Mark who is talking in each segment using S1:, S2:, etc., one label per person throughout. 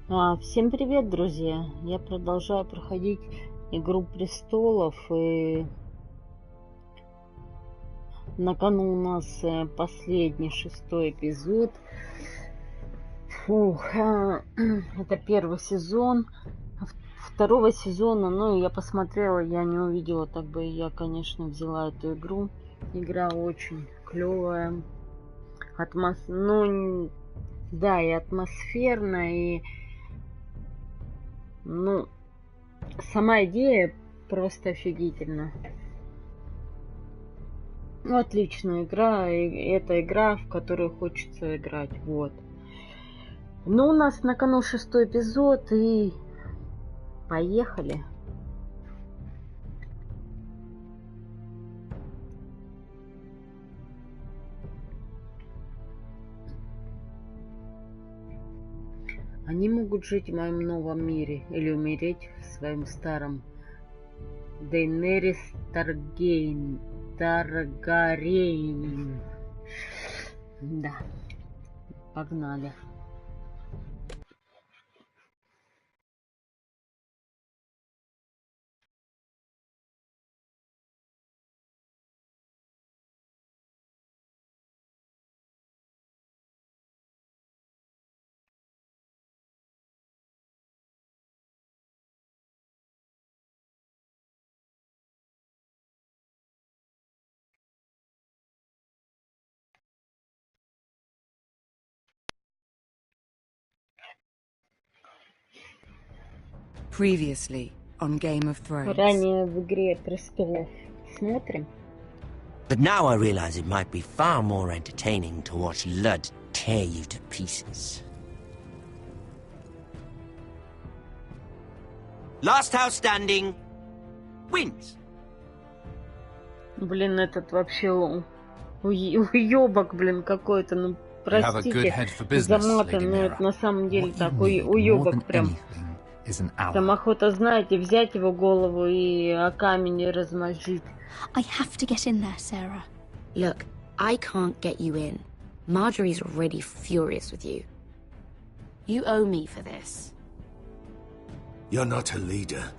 S1: Всем привет, друзья! Я продолжаю проходить Игру Престолов, и на кону у нас последний, 6-й эпизод. Это первый сезон. Второго сезона, я посмотрела, я не увидела, так бы я, конечно, взяла эту игру. Игра очень клевая. Да, и атмосферная, и сама идея просто офигительна. Отличная игра, и это игра, в которую хочется играть. Вот. У нас на кону 6-й эпизод, и поехали. Они могут жить в моем новом мире или умереть в своем старом. Дейнерис Таргарейн. Да. Погнали.
S2: Previously on Game of Thrones.
S1: Ранее в Игре Престолов. Смотрим.
S3: But now I realize it might be far more entertaining to watch Ludd tear you to pieces. Last house standing wins.
S1: Блин, этот вообще уёбок, какой-то, простите за маты, но это на самом деле такой уёбок прям. Там охота, знаете, взять его голову и о камень размозжить.
S4: I have to get in there, Sarah.
S5: Look, I can't get you in. Marjorie's already furious with you. You owe me for this.
S6: You're not a leader.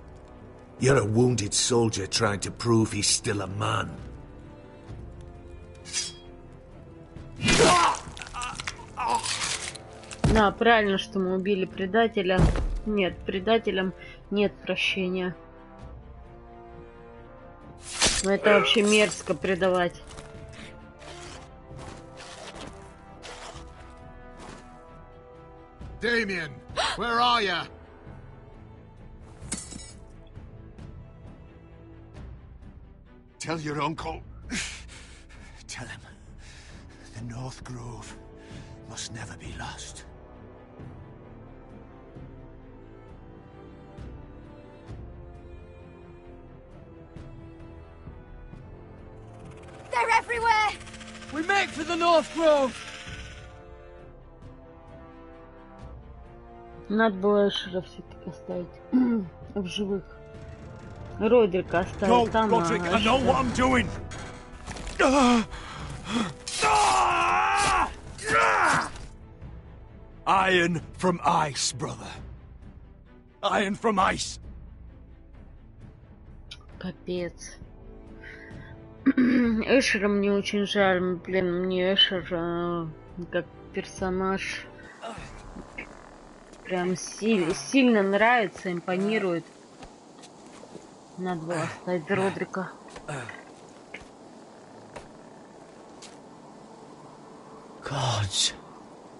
S6: You're a wounded soldier trying to prove he's still a man.
S1: Да, правильно, что мы убили предателя. Нет, предателям нет прощения. Но это вообще мерзко предавать.
S7: Damien, where are you? Tell your uncle. Tell him the North Grove must never be lost.
S4: They're everywhere!
S8: We make for the North Grove!
S1: Надо было Эшера все-таки оставить в живых. Родрика оставить там.
S7: Roderick, I know what I'm doing. Iron from ice, brother. Iron from ice.
S1: Капец. Эшера мне очень жаль. Мне Эшер как персонаж прям сильно нравится, импонирует. Надо было оставить Родрика.
S3: Gods.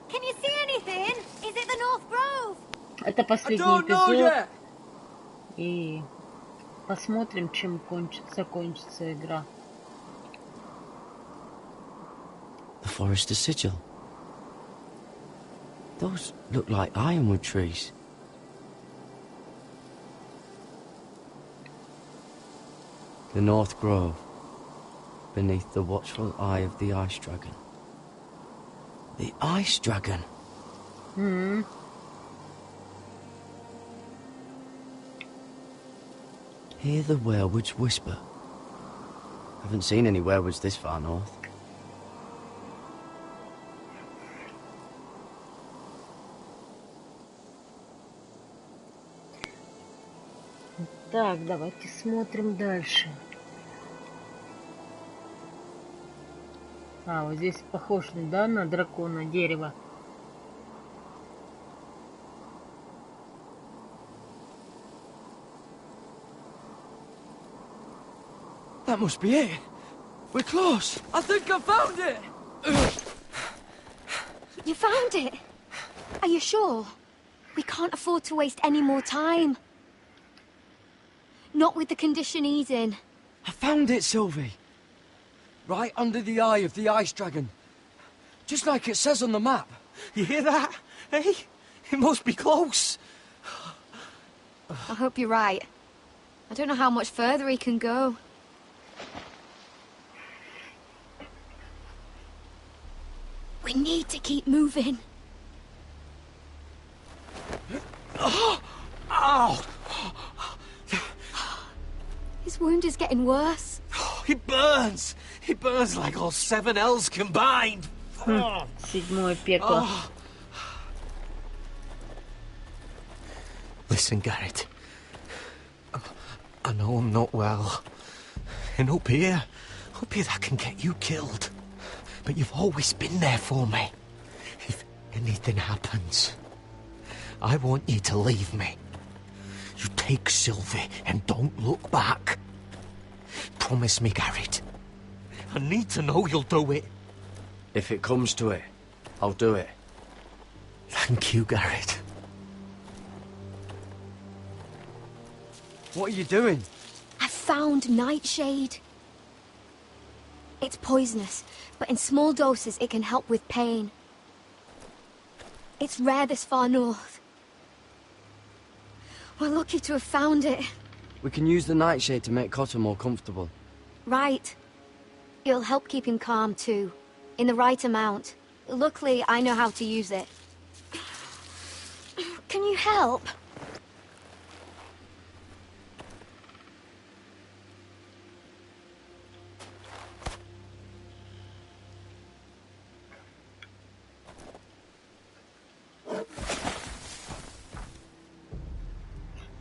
S4: Can you see anything? Is it the North Grove?
S1: Это последний эпизод. И посмотрим, чем закончится игра.
S3: The Forester Sigil. Those look like ironwood trees. The North Grove, beneath the watchful eye of the Ice Dragon. The Ice Dragon? Hear the werewoods whisper. Haven't seen any werewoods this far north.
S1: Так, давайте смотрим дальше. А, вот здесь похож, да, на дракона дерево.
S8: That must be it. We're close. I think I found it.
S4: You found it? Are you sure? We can't afford to waste any more time. Not with the condition he's in.
S8: I found it, Sylvie. Right under the eye of the ice dragon. Just like it says on the map.
S7: You hear that? Hey? It must be close.
S4: I hope you're right. I don't know how much further he can go. We need to keep moving.
S7: Ow!
S4: His wound is getting worse.
S7: It burns! It burns like all 7 L's combined!
S1: Седьмое пекло.
S6: Listen, Garrett. I know I'm not well. And up here that can get you killed. But you've always been there for me. If anything happens, I want you to leave me. You take Sylvie and don't look back. Promise me, Garrett. I need to know you'll do it.
S3: If it comes to it, I'll do it.
S6: Thank you, Garrett.
S8: What are you doing?
S4: I found Nightshade. It's poisonous, but in small doses it can help with pain. It's rare this far north. We're lucky to have found it.
S3: We can use the nightshade to make Cotter more comfortable.
S4: Right. It'll help keep him calm too, in the right amount. Luckily, I know how to use it. Can you help?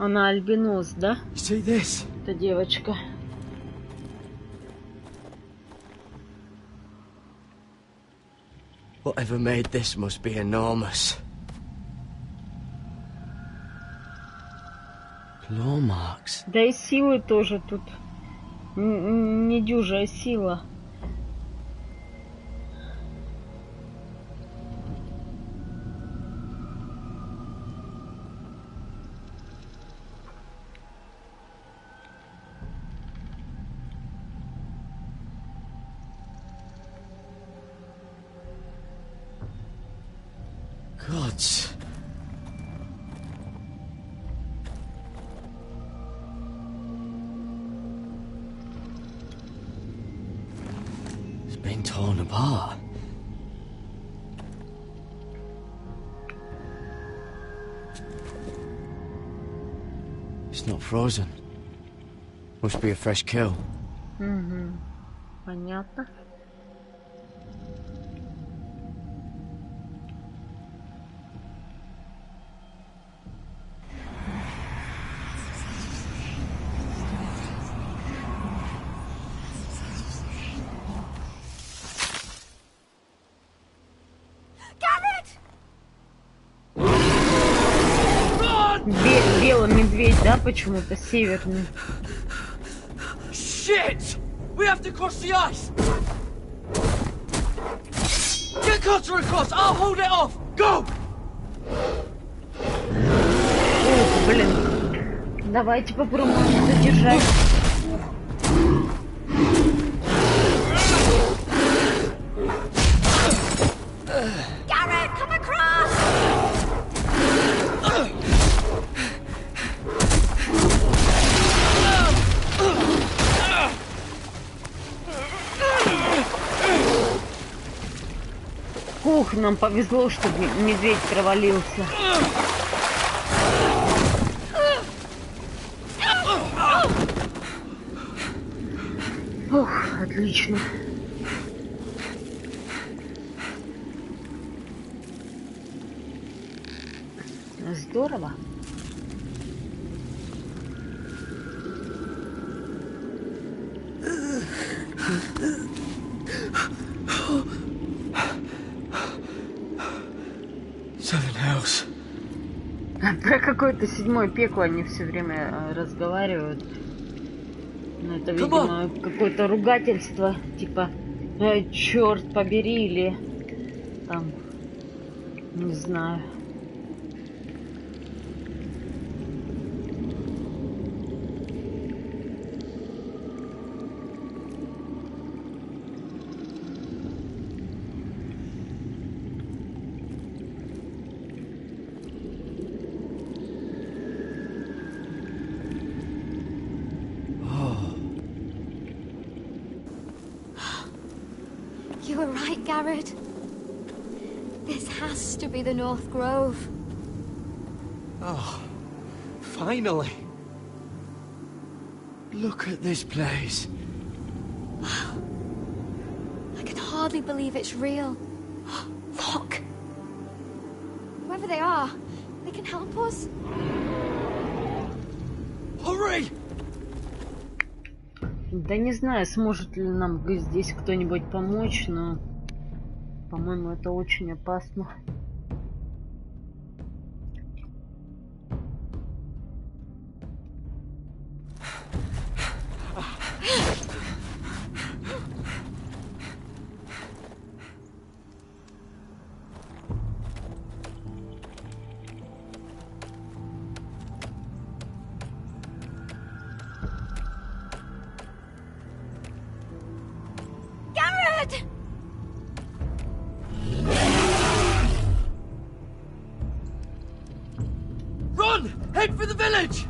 S1: Она альбинос, да?
S8: See this?
S1: Эта девочка.
S3: Whatever made this must be enormous. Claw marks.
S1: Да и силы тоже тут. Недюжая сила.
S3: Gods. It's been torn apart. It's not frozen. Must be a fresh kill.
S1: Понятно. Белый медведь, да, почему-то северный.
S8: Shit! We have to cross the ice! Get Cotter across! I'll hold it off! Go!
S1: Ух, блин. Давайте попробуем задержать.
S4: Garrett, come across!
S1: Ух, нам повезло, что медведь провалился. Ух, отлично. Здорово.
S6: Something else.
S1: Про какое-то седьмое пекло они все время разговаривают. Ну, это, видимо, какое-то ругательство, типа черт побери, или там, не знаю.
S4: You were right, Garrett. This has to be the North Grove.
S6: Oh, finally. Look at this place.
S4: I can hardly believe it's real. Look. Whoever they are, they can help us.
S6: Hurry!
S1: Да не знаю, сможет ли нам здесь кто-нибудь помочь, но, по-моему, это очень опасно.
S8: Run! Head for the village!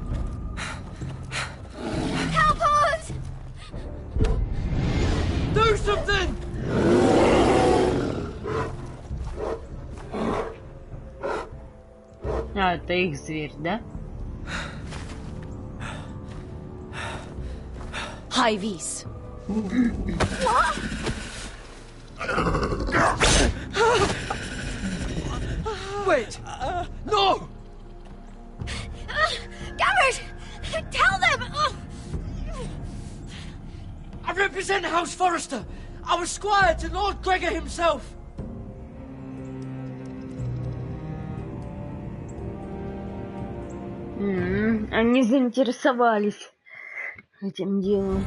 S4: Help us!
S8: Do something!
S1: А, это их зверь, да?
S5: High-vis.
S8: Wait! No!
S4: Garrett! Tell them!
S8: I represent House Forrester. I was squire to Lord Gregor himself.
S1: Они заинтересовались этим делом.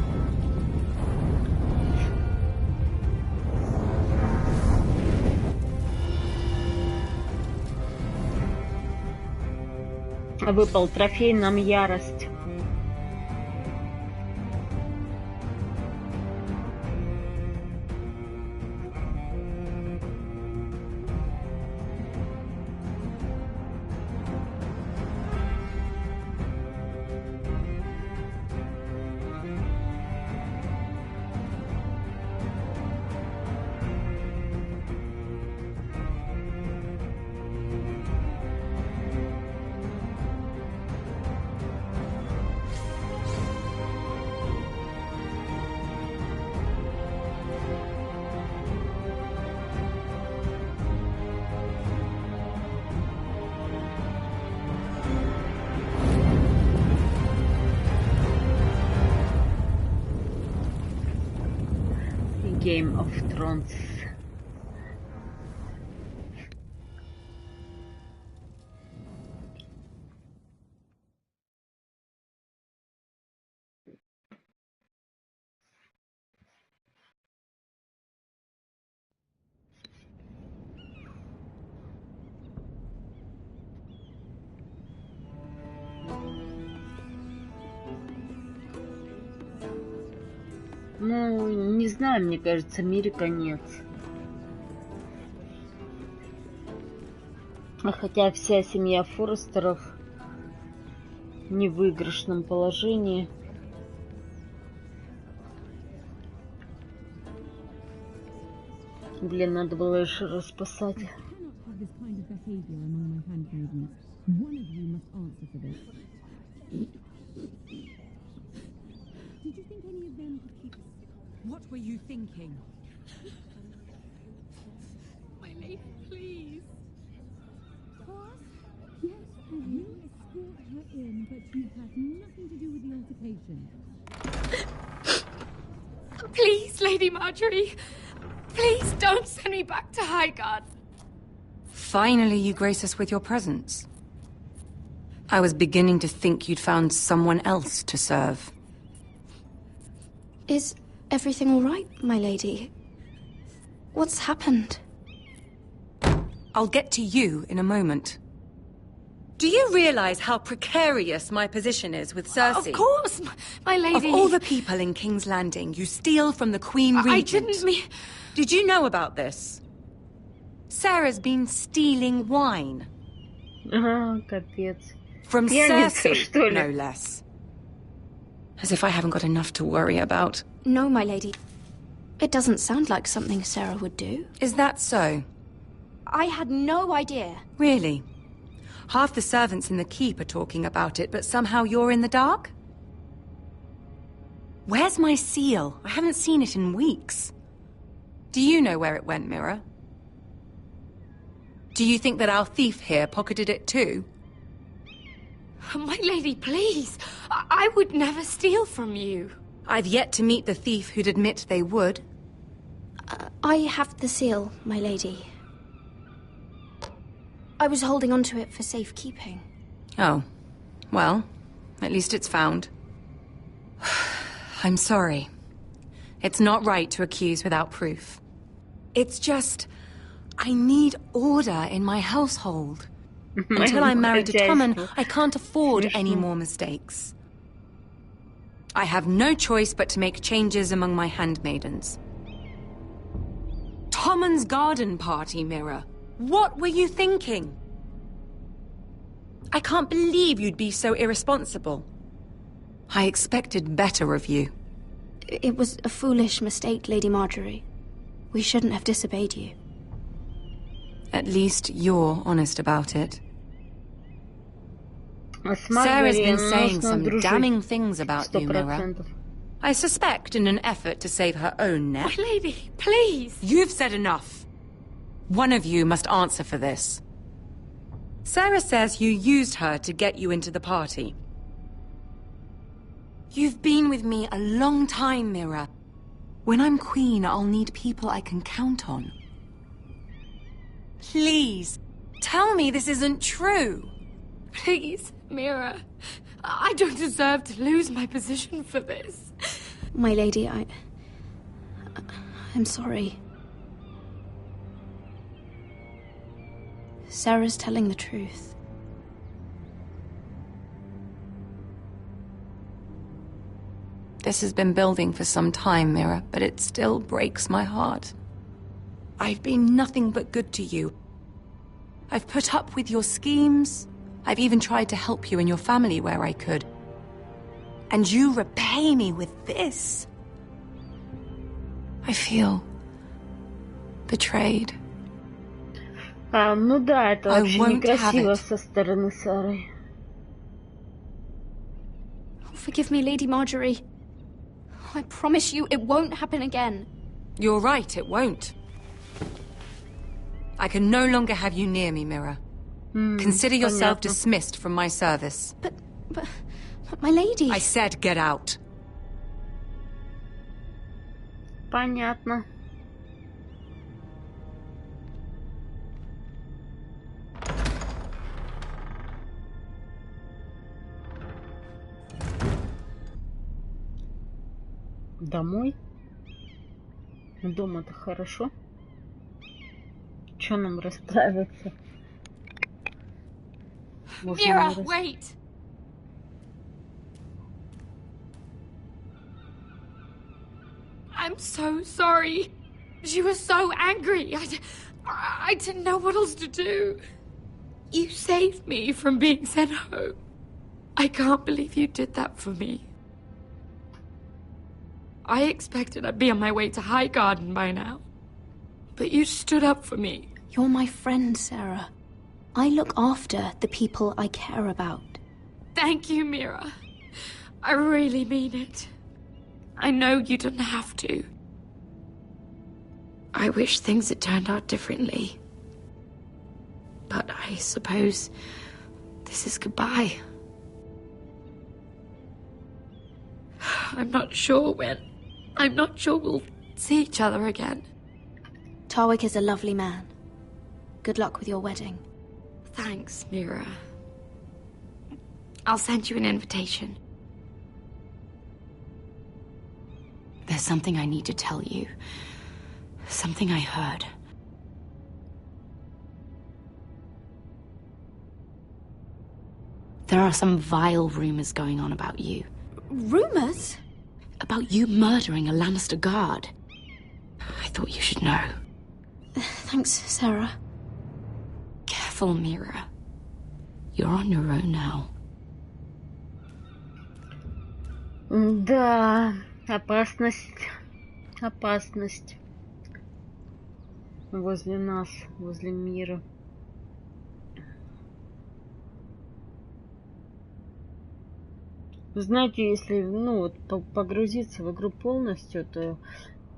S1: Выпал трофей, нам ярость. Game of Thrones. Ну, не знаю, мне кажется, мире конец. Хотя вся семья Форестеров не в выигрышном положении. Блин, надо было еще распасать.
S2: What were you thinking?
S9: My lady, please.
S10: What? Yes, and you escort her in, but you had nothing to do with the altercation.
S9: Please, Lady Marjorie. Please don't send me back to Highgarden.
S11: Finally, you grace us with your presence. I was beginning to think you'd found someone else to serve.
S4: Is everything all right, my lady? What's happened?
S11: I'll get to you in a moment. Do you realize how precarious my position is with Cersei?
S5: Of course, my lady.
S11: Of all the people in King's Landing, you steal from the Queen Regent.
S5: I didn't mean...
S11: Did you know about this? Sarah's been stealing wine.
S1: Капец.
S11: From Cersei, no less. As if I haven't got enough to worry about.
S4: No, my lady. It doesn't sound like something Sarah would do.
S11: Is that so?
S4: I had no idea.
S11: Really? Half the servants in the keep are talking about it, but somehow you're in the dark? Where's my seal? I haven't seen it in weeks. Do you know where it went, Mira? Do you think that our thief here pocketed it too?
S5: My lady, please. I would never steal from you.
S11: I've yet to meet the thief who'd admit they would.
S4: I have the seal, my lady. I was holding on to it for safekeeping.
S11: Oh. Well, at least it's found. I'm sorry. It's not right to accuse without proof. It's just... I need order in my household. Until I'm married to Tommen, I can't afford any more mistakes. I have no choice but to make changes among my handmaidens. Tommen's garden party, Mira. What were you thinking? I can't believe you'd be so irresponsible. I expected better of you.
S4: It was a foolish mistake, Lady Marjorie. We shouldn't have disobeyed you.
S11: At least you're honest about it. Sarah's been saying some damning things about you, Mira. I suspect in an effort to save her own neck.
S5: My lady, please!
S11: You've said enough. One of you must answer for this. Sarah says you used her to get you into the party. You've been with me a long time, Mira. When I'm queen, I'll need people I can count on. Please, tell me this isn't true.
S5: Please, Mira. I don't deserve to lose my position for this.
S4: My lady, I'm sorry. Sarah's telling the truth.
S11: This has been building for some time, Mira, but it still breaks my heart. I've been nothing but good to you. I've put up with your schemes. I've even tried to help you and your family where I could. And you repay me with this. I feel betrayed.
S1: Ну да, это вообще некрасиво со стороны Сары.
S4: Forgive me, Lady Marjorie. I promise you it won't happen again.
S11: You're right, it won't. I can no longer have you near me, Mira. Consider yourself dismissed from my service.
S4: But my lady...
S11: I said get out.
S1: Понятно. Домой? Дома-то хорошо. Чё нам расстраиваться?
S5: Mira, wait! I'm so sorry. She was so angry. I didn't know what else to do. You saved me from being sent home. I can't believe you did that for me. I expected I'd be on my way to High Garden by now. But you stood up for me.
S4: You're my friend, Sarah. I look after the people I care about.
S5: Thank you, Mira. I really mean it. I know you didn't have to. I wish things had turned out differently. But I suppose this is goodbye. I'm not sure when. I'm not sure we'll see each other again.
S4: Tarwick is a lovely man. Good luck with your wedding.
S5: Thanks, Mira. I'll send you an invitation. There's something I need to tell you. Something I heard. There are some vile rumors going on about you.
S4: Rumors?
S5: About you murdering a Lannister guard. I thought you should know.
S4: Thanks, Sarah.
S5: Careful, Mira. You're on your own now.
S1: Да, опасность. Опасность. Возле нас, возле мира. Вы знаете, если, вот, погрузиться в игру полностью, то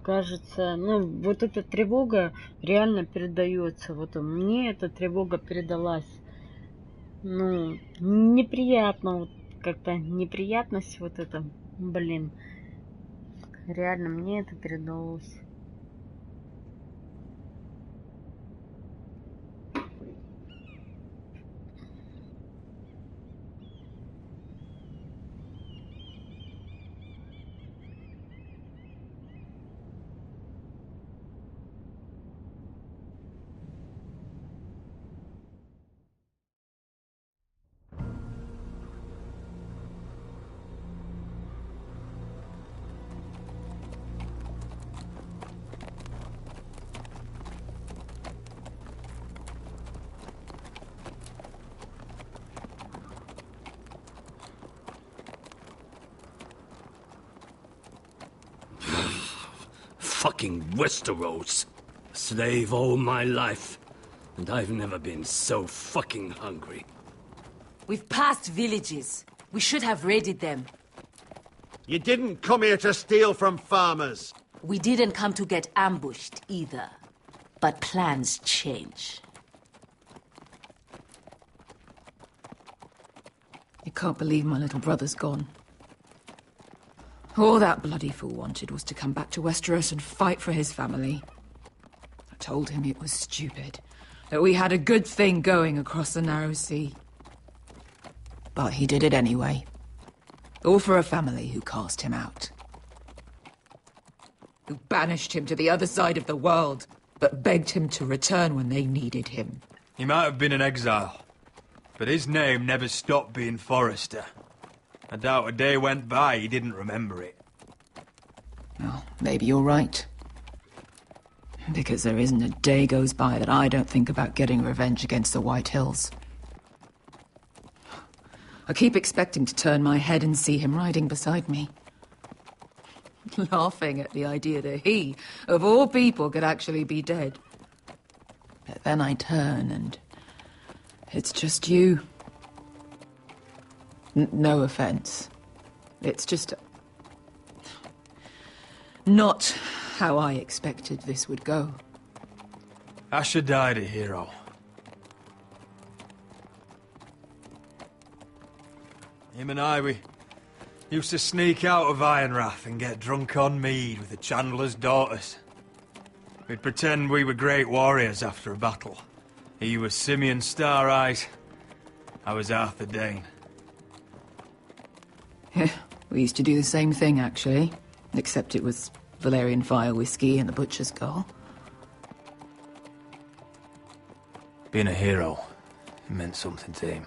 S1: кажется, вот эта тревога реально передается. Вот мне эта тревога передалась. Неприятно, вот как-то неприятность вот эта, реально мне это передалось.
S12: Fucking Westeros. Slave all my life, and I've never been so fucking hungry.
S13: We've passed villages. We should have raided them.
S14: You didn't come here to steal from farmers.
S13: We didn't come to get ambushed either. But plans change.
S15: I can't believe my little brother's gone. All that bloody fool wanted was to come back to Westeros and fight for his family. I told him it was stupid, that we had a good thing going across the narrow sea. But he did it anyway. All for a family who cast him out. Who banished him to the other side of the world, but begged him to return when they needed him.
S16: He might have been an exile, but his name never stopped being Forrester. I doubt a day went by he didn't remember it.
S15: Well, maybe you're right. Because there isn't a day goes by that I don't think about getting revenge against the White Hills. I keep expecting to turn my head and see him riding beside me. Laughing at the idea that he, of all people, could actually be dead. But then I turn and it's just you. No offense. It's just not how I expected this would go.
S16: Asher died a hero. Him and I, we used to sneak out of Ironrath and get drunk on mead with the Chandler's daughters. We'd pretend we were great warriors after a battle. He was Simeon Star-Eyes. I was Arthur Dane.
S15: Yeah, we used to do the same thing, actually. Except it was Valerian fire whiskey and the butcher's girl.
S16: Being a hero meant something to him.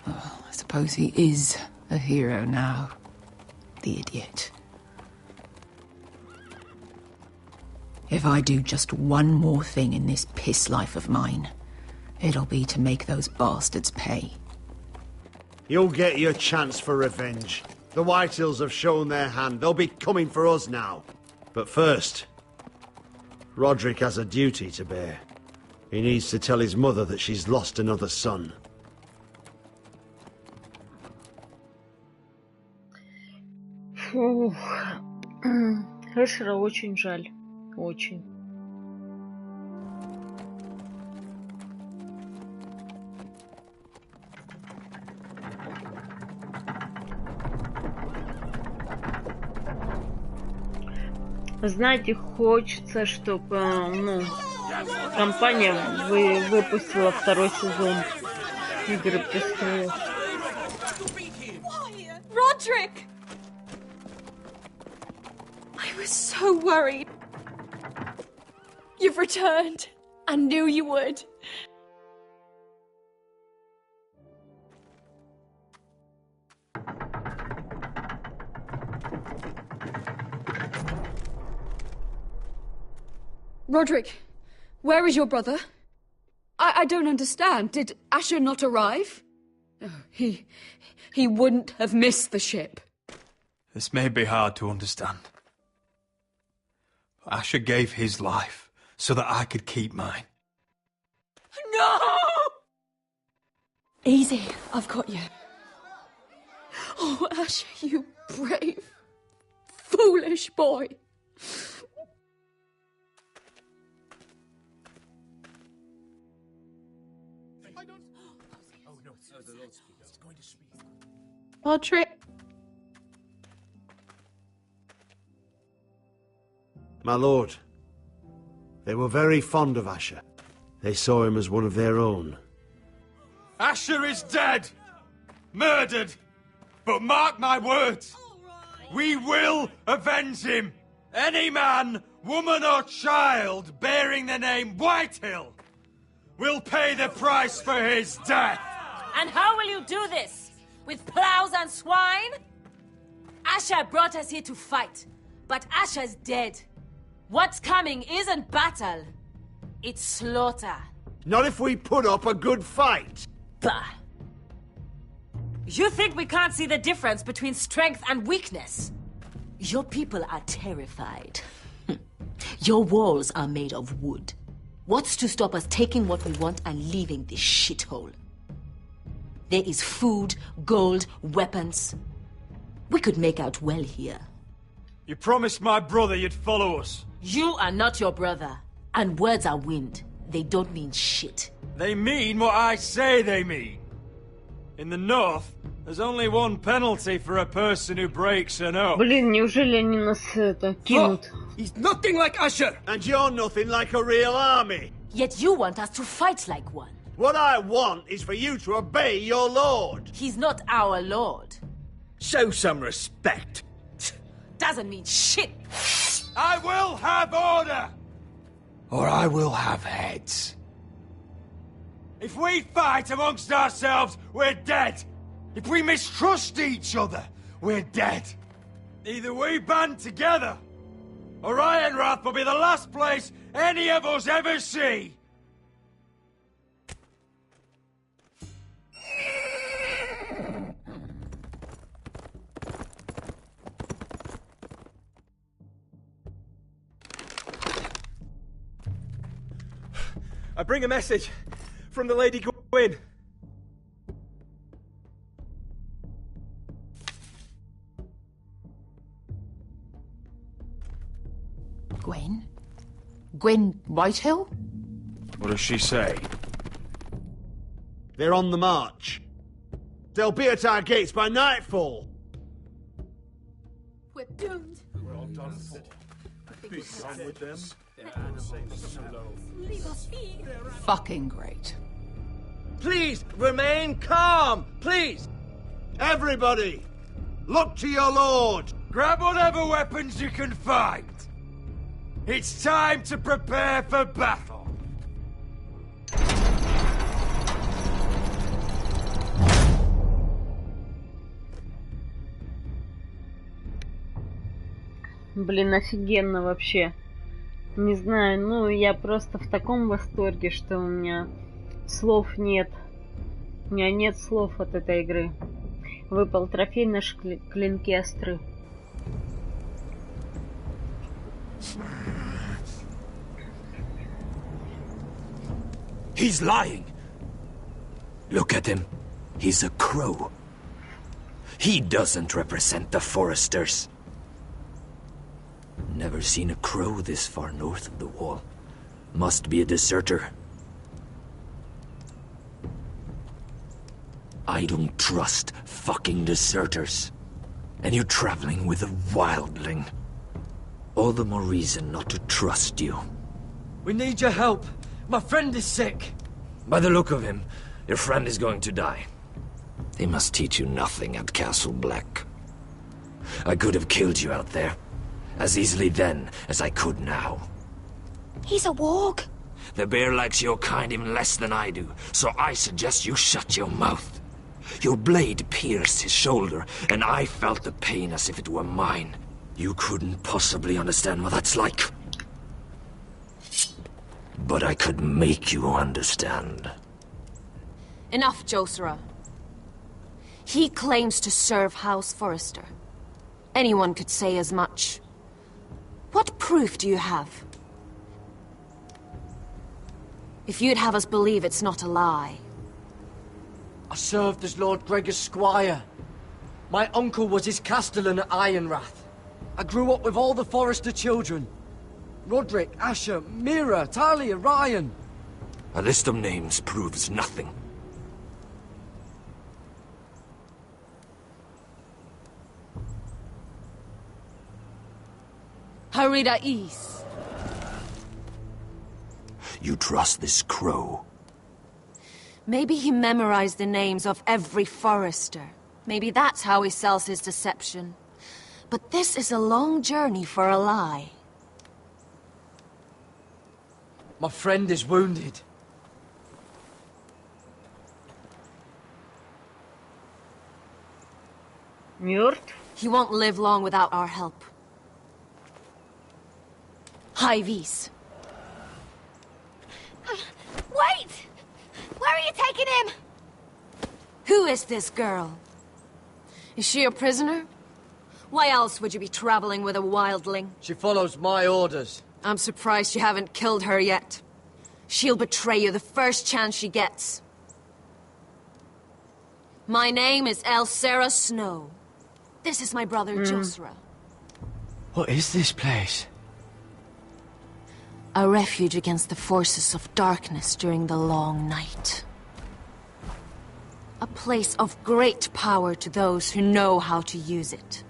S15: Oh, I suppose he is a hero now. The idiot. If I do just one more thing in this piss life of mine, it'll be to make those bastards pay.
S14: You'll get your chance for revenge. The Whitehills have shown their hand. They'll be coming for us now. But first, Roderick has a duty to bear. He needs to tell his mother that she's lost another son.
S1: Фух. Эшера очень жаль. Очень. Знаете, хочется, чтобы, компания выпустила второй сезон Игры Престолов.
S5: Roderick! I was so worried. You've returned. I knew you would. Roderick, where is your brother? I don't understand. Did Asher not arrive? Oh, he wouldn't have missed the ship.
S16: This may be hard to understand. Asher gave his life so that I could keep mine.
S5: No! Easy, I've got you. Oh, Asher, you brave, foolish boy.
S11: Roderick.
S14: My lord, they were very fond of Asher. They saw him as one of their own.
S16: Asher is dead! Murdered! But mark my words, we will avenge him! Any man, woman or child bearing the name Whitehill will pay the price for his death!
S13: And how will you do this? With plows and swine? Asher brought us here to fight, but Asher's dead. What's coming isn't battle, it's slaughter.
S14: Not if we put up a good fight.
S13: Bah! You think we can't see the difference between strength and weakness? Your people are terrified. Your walls are made of wood. What's to stop us taking what we want and leaving this shithole? There is food, gold, weapons. We could make out well here.
S16: You promised my brother you'd follow us.
S13: You are not your brother. And words are wind. They don't mean shit.
S16: They mean what I say they mean. In the north, there's only one penalty for a person who breaks an oath.
S1: Блин, неужели они нас это кинут?
S6: He's nothing like Asher!
S14: And you're nothing like a real army.
S13: Yet you want us to fight like one.
S14: What I want is for you to obey your lord.
S13: He's not our lord.
S6: Show some respect.
S13: Doesn't mean shit.
S16: I will have order!
S6: Or I will have heads.
S16: If we fight amongst ourselves, we're dead. If we mistrust each other, we're dead. Either we band together, or Ironrath will be the last place any of us ever see.
S6: I bring a message from the Lady Gwyn.
S15: Gwen? Gwen Whitehill?
S16: What does she say?
S14: They're on the march. They'll be at our gates by nightfall.
S5: We're doomed.
S7: We're all done for. Be gone with them.
S5: Leave us be.
S15: Fucking great.
S6: Please, remain calm, please!
S14: Everybody, look to your lord.
S16: Grab whatever weapons you can find. It's time to prepare for battle.
S1: Блин, офигенно вообще. Не знаю, ну я просто в таком восторге, что у меня слов нет. У меня нет слов от этой игры. Выпал трофей, наши клинки остры.
S12: He's lying. Look at him. He's a crow. He doesn't represent the foresters. Never seen a crow this far north of the wall. Must be a deserter. I don't trust fucking deserters. And you're traveling with a wildling. All the more reason not to trust you.
S8: We need your help. My friend is sick.
S12: By the look of him, your friend is going to die. They must teach you nothing at Castle Black. I could have killed you out there, as easily then as I could now.
S4: He's a warg.
S12: The bear likes your kind even less than I do, so I suggest you shut your mouth. Your blade pierced his shoulder, and I felt the pain as if it were mine. You couldn't possibly understand what that's like. But I could make you understand.
S13: Enough, Josera. He claims to serve House Forrester. Anyone could say as much. What proof do you have? If you'd have us believe it's not a lie.
S8: I served as Lord Gregor's squire. My uncle was his castellan at Ironrath. I grew up with all the Forrester children. Roderick, Asher, Mira, Talia, Ryan.
S12: A list of names proves nothing.
S13: Harida East.
S12: You trust this crow?
S13: Maybe he memorized the names of every Forrester. Maybe that's how he sells his deception. But this is a long journey for a lie.
S8: My friend is wounded.
S1: Мертв?
S13: He won't live long without our help. Hyvis.
S4: Wait! Where are you taking him?
S13: Who is this girl? Is she a prisoner? Why else would you be traveling with a wildling?
S8: She follows my orders.
S13: I'm surprised you haven't killed her yet. She'll betray you the first chance she gets. My name is Elsera Snow. This is my brother, Josera.
S8: What is this place?
S13: A refuge against the forces of darkness during the long night. A place of great power to those who know how to use it.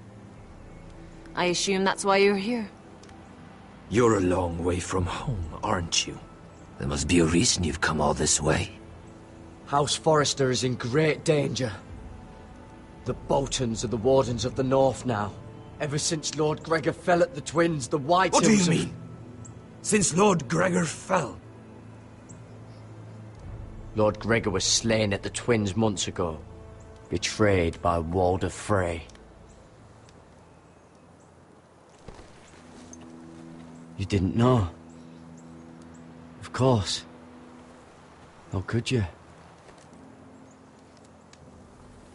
S13: I assume that's why you're here.
S12: You're a long way from home, aren't you? There must be a reason you've come all this way.
S8: House Forrester is in great danger. The Boltons are the Wardens of the North now. Ever since Lord Gregor fell at the Twins, the White
S12: What do you
S8: Hills
S12: mean? Since Lord Gregor fell?
S8: Lord Gregor was slain at the Twins months ago. Betrayed by Walder Frey. You didn't know? Of course. How could you?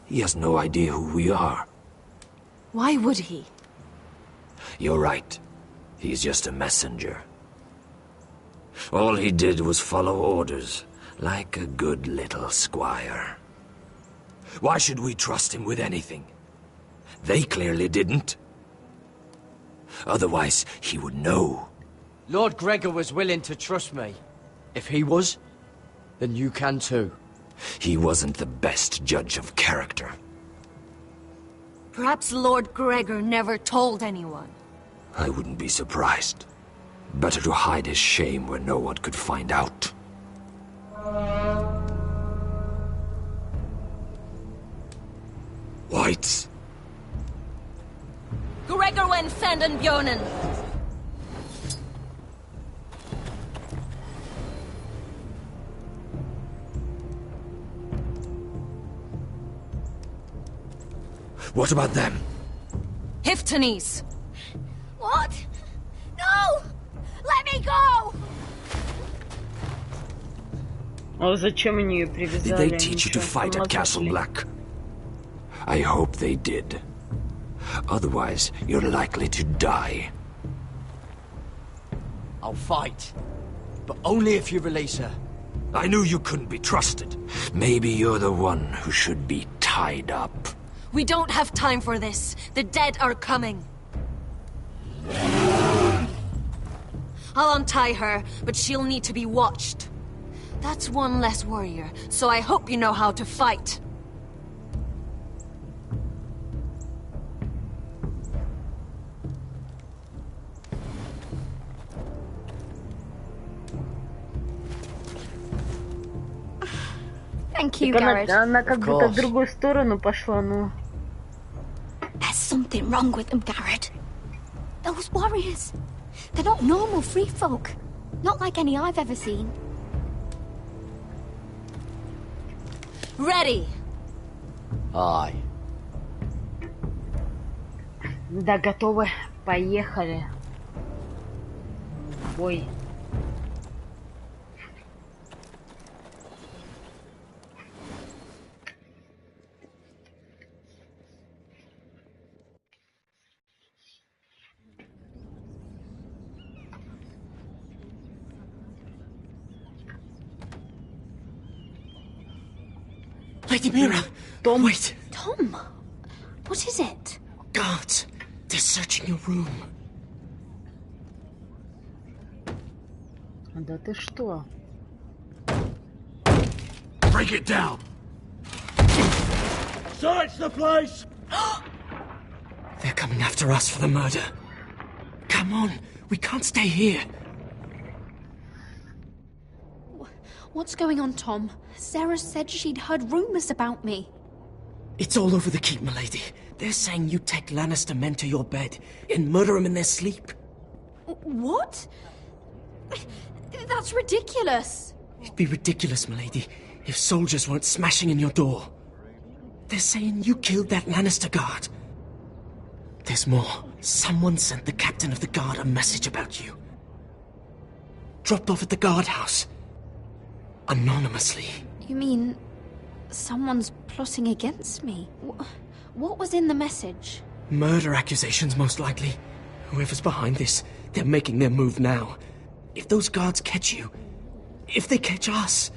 S12: He has no idea who we are.
S13: Why would he?
S12: You're right. He's just a messenger. All he did was follow orders, like a good little squire. Why should we trust him with anything? They clearly didn't. Otherwise, he would know.
S8: Lord Gregor was willing to trust me. If he was, then you can too.
S12: He wasn't the best judge of character.
S13: Perhaps Lord Gregor never told anyone.
S12: I wouldn't be surprised. Better to hide his shame where no one could find out. Whites.
S13: Gregor wen fanden bjonen.
S12: What about them?
S13: Hiftanes.
S4: What? No! Let me go!
S1: А зачем они ее привязали?
S12: Did they teach you to fight at Castle Black? I hope they did. Otherwise, you're likely to die.
S8: I'll fight. But only if you release her.
S12: I knew you couldn't be trusted. Maybe you're the one who should be tied up.
S13: We don't have time for this. The dead are coming. I'll untie her, but she'll need to be watched. That's one less warrior, so I hope you know how to fight.
S4: Thank you,
S1: Так
S4: Garrett.
S1: она как будто в другую сторону пошла, ну.
S4: There's something wrong with them, Garrett. Those warriors. They're not normal free folk. Not like any I've ever seen.
S13: Ready.
S3: Aye.
S1: Да, готовы. Поехали. Бой.
S6: Lady Mira!
S1: Tom.
S6: Wait!
S4: Tom! What is it?
S6: Guards! They're searching your room.
S1: Да ты что?
S7: Break it down! Search the place!
S6: They're coming after us for the murder. Come on, we can't stay here.
S4: What's going on, Tom? Sarah said she'd heard rumors about me.
S6: It's all over the keep, milady. They're saying you take Lannister men to your bed and murder them in their sleep.
S4: What? That's ridiculous.
S6: It'd be ridiculous, milady, if soldiers weren't smashing in your door. They're saying you killed that Lannister guard. There's more. Someone sent the captain of the guard a message about you. Dropped off at the guardhouse. Anonymously.
S4: You mean someone's plotting against me? What was in the message?
S6: Murder accusations, most likely. Whoever's behind this, they're making their move now. If those guards catch you, if they catch us,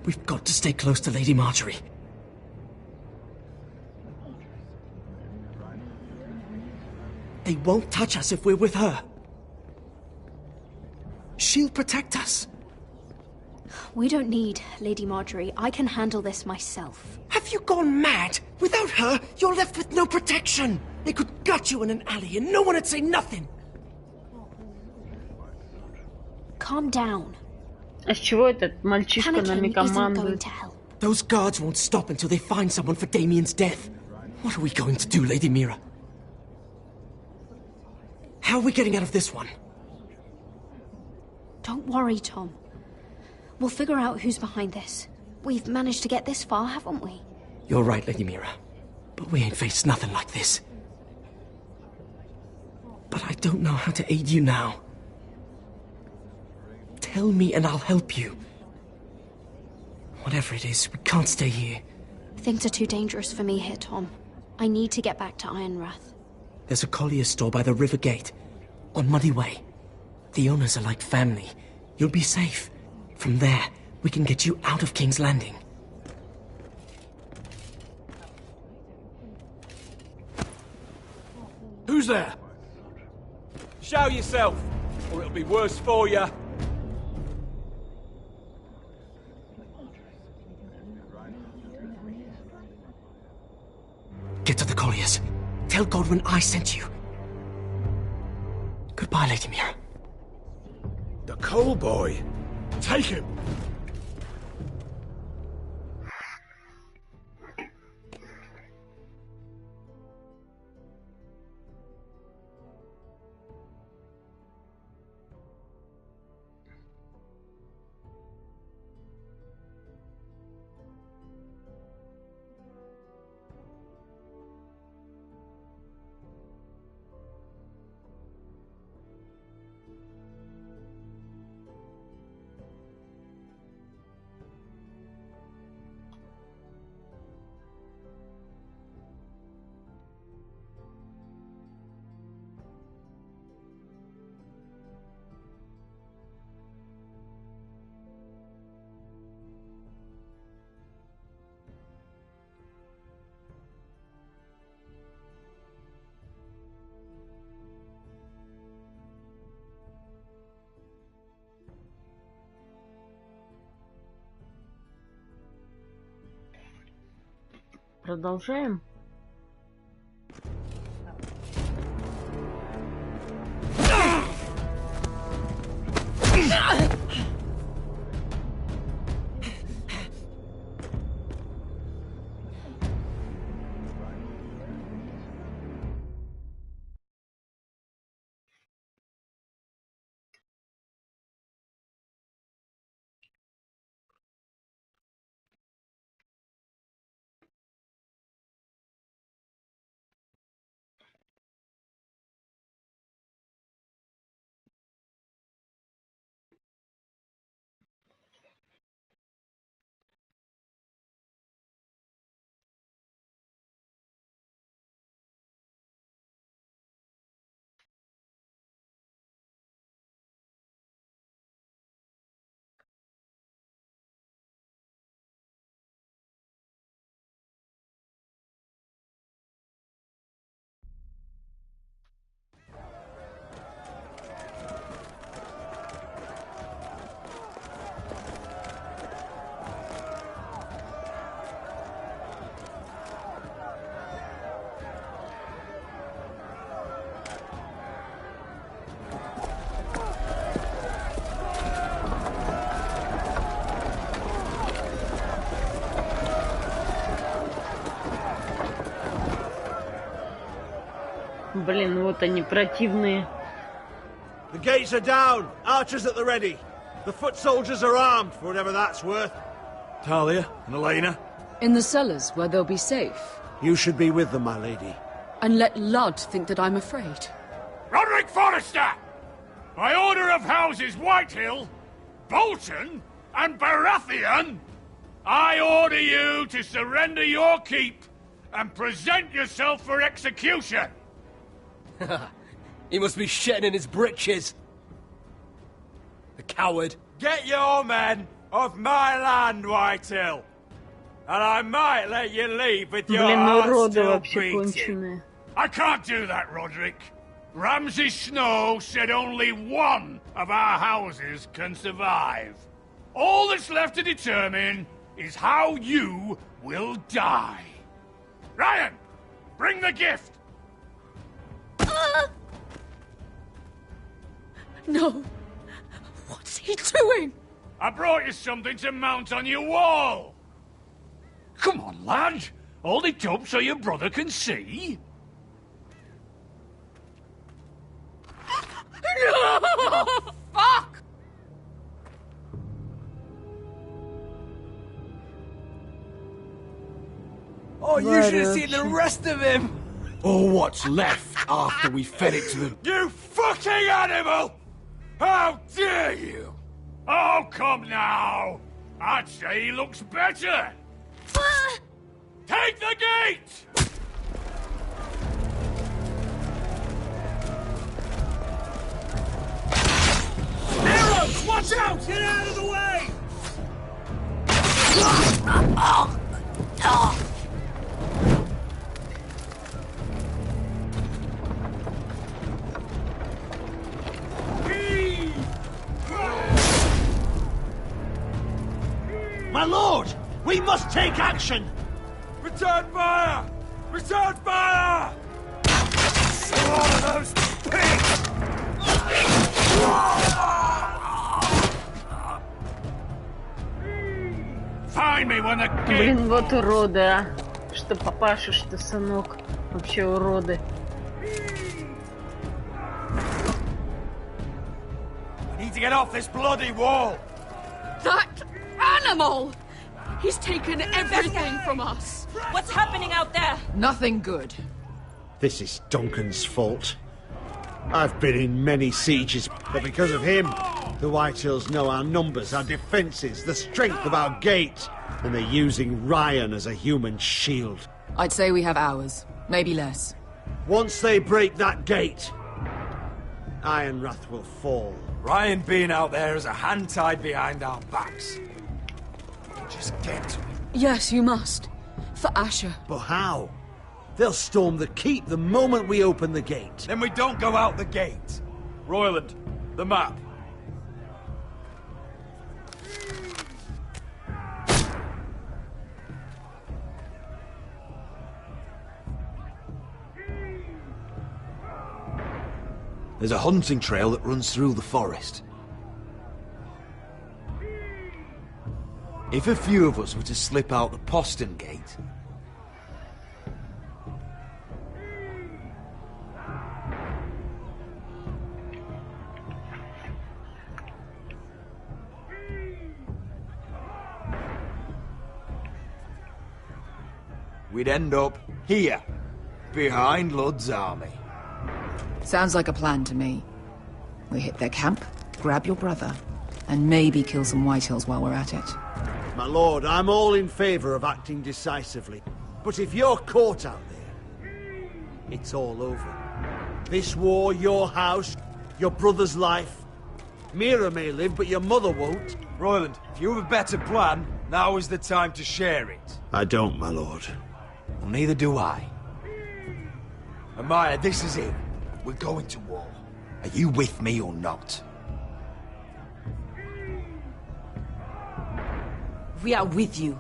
S6: we've got to stay close to Lady Marjorie. They won't touch us if we're with her. She'll protect us.
S4: We don't need Lady Marjorie. I can handle this myself.
S6: Have you gone mad? Without her, you're left with no protection. They could gut you in an alley and no one would say nothing.
S4: Calm down.
S1: А с чего этот мальчишка нами командует?
S6: Those guards won't stop until they find someone for Damien's death. What are we going to do, Lady Mira? How are we getting out of this one?
S4: Don't worry, Tom. We'll figure out who's behind this. We've managed to get this far, haven't we?
S6: You're right, Lady Mira. But we ain't faced nothing like this. But I don't know how to aid you now. Tell me and I'll help you. Whatever it is, we can't stay here.
S4: Things are too dangerous for me here, Tom. I need to get back to Ironrath.
S6: There's a collier's store by the river gate. On Muddy Way. The owners are like family. You'll be safe. From there, we can get you out of King's Landing.
S7: Who's there? Show yourself, or it'll be worse for you.
S6: Get to the colliers. Tell Godwin I sent you. Goodbye, Lady Mira.
S7: The coal boy. Take him.
S1: Продолжаем. Блин, вот они, противные.
S14: The gates are down. Archers at the ready. The foot soldiers are armed, for whatever that's worth.
S16: Talia and Elena?
S17: In the cellars, where they'll be safe.
S14: You should be with them, my lady.
S17: And let Ludd think that I'm afraid.
S7: Roderick Forrester! By order of Houses Whitehill, Bolton, and Baratheon, I order you to surrender your keep and present yourself for execution.
S8: He must be shitting in his britches. The coward.
S16: Get your men off my land, Whitehill. And I might let you leave with your
S1: Блин,
S16: heart
S1: уроды
S16: still
S1: вообще
S16: beating.
S1: конченые.
S7: I can't do that, Roderick. Ramsay Snow said only one of our houses can survive. All that's left to determine is how you will die. Ryan, bring the gift.
S17: No. What's he doing?
S7: I brought you something to mount on your wall. Come on, lad. Hold it up so your brother can see.
S17: No! Fuck!
S8: Oh, you should have seen the rest of him!
S7: Or what's left after we fed it to them. You fucking animal! How dare you! Oh, come now! I'd say he looks better! Take the gate! Arrows! Watch out! Get out of the way!
S14: My lord! We must take action!
S16: Return fire! Return fire! Slaughter those pigs!
S7: Find me when the gate...
S1: Блин, вот уроды, а. Что папаша, что сынок. Вообще уроды.
S16: I need to get off this bloody wall!
S17: That animal! He's taken everything from us.
S13: What's happening out there?
S15: Nothing good.
S14: This is Duncan's fault. I've been in many sieges, but because of him, the Whitehills know our numbers, our defences, the strength of our gate, and they're using Ryan as a human shield.
S15: I'd say we have hours, maybe less.
S14: Once they break that gate, Ironrath will fall.
S16: Ryan being out there is a hand tied behind our backs. Just get to him.
S17: Yes, you must. For Asher.
S14: But how? They'll storm the keep the moment we open the gate.
S16: Then we don't go out the gate. Royland, the map.
S6: There's a hunting trail that runs through the forest. If a few of us were to slip out the postern gate... we'd end up here, behind Ludd's army.
S15: Sounds like a plan to me. We hit their camp, grab your brother, and maybe kill some Whitehills while we're at it.
S14: My lord, I'm all in favour of acting decisively. But if you're caught out there, it's all over. This war, your house, your brother's life. Mira may live, but your mother won't.
S16: Royland, if you have a better plan, now is the time to share it.
S14: I don't, my lord.
S6: Well, neither do I.
S16: Amaya, this is it.
S6: We're going to war. Are you with me or not?
S13: We are with you.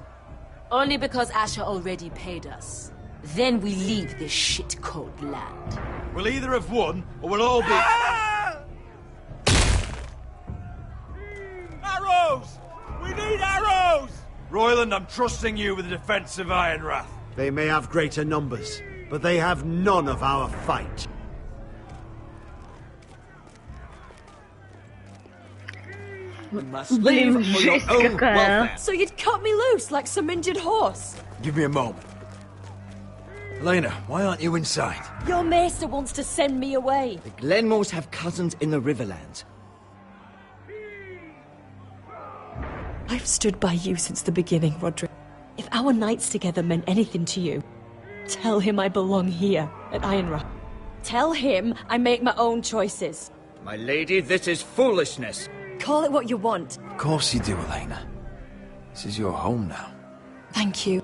S13: Only because Asher already paid us. Then we leave this shit-cold land.
S16: We'll either have won, or we'll all be... Arrows! We need arrows! Royland, I'm trusting you with the defense of Ironrath.
S14: They may have greater numbers, but they have none of our fight.
S1: Блин, жесть какая.
S13: So you'd cut me loose like some injured horse?
S16: Give me a moment. Elena, why aren't you inside?
S13: Your maester wants to send me away.
S8: The Glenmores have cousins in the Riverlands.
S13: I've stood by you since the beginning, Roderick. If our nights together meant anything to you, tell him I belong here at Ironrath. Tell him I make my own choices.
S6: My lady, this is foolishness.
S13: Call it what you want.
S16: Of course you do, Elena. This is your home now.
S13: Thank you.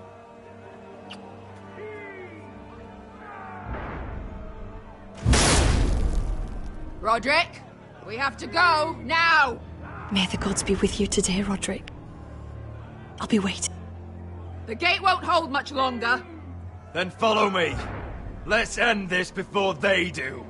S17: Roderick, we have to go now.
S13: May the gods be with you today, Roderick. I'll be waiting.
S17: The gate won't hold much longer.
S16: Then follow me. Let's end this before they do.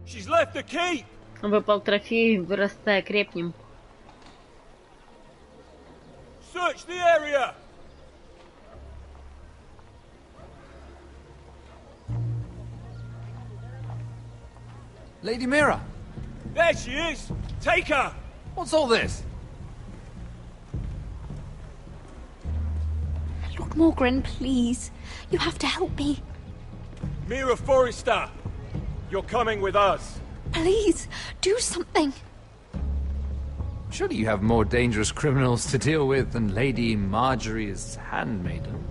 S16: She's left the keep.
S1: Выпал трофей, вырастая, крепнем.
S16: Search the area. Lady Mira. There she is. Take her. What's all this?
S4: Lord Morgan, please. You have to help me.
S16: Mira Forrester. You're coming with us.
S4: Please, do something.
S18: Surely you have more dangerous criminals to deal with than Lady Marjorie's handmaiden.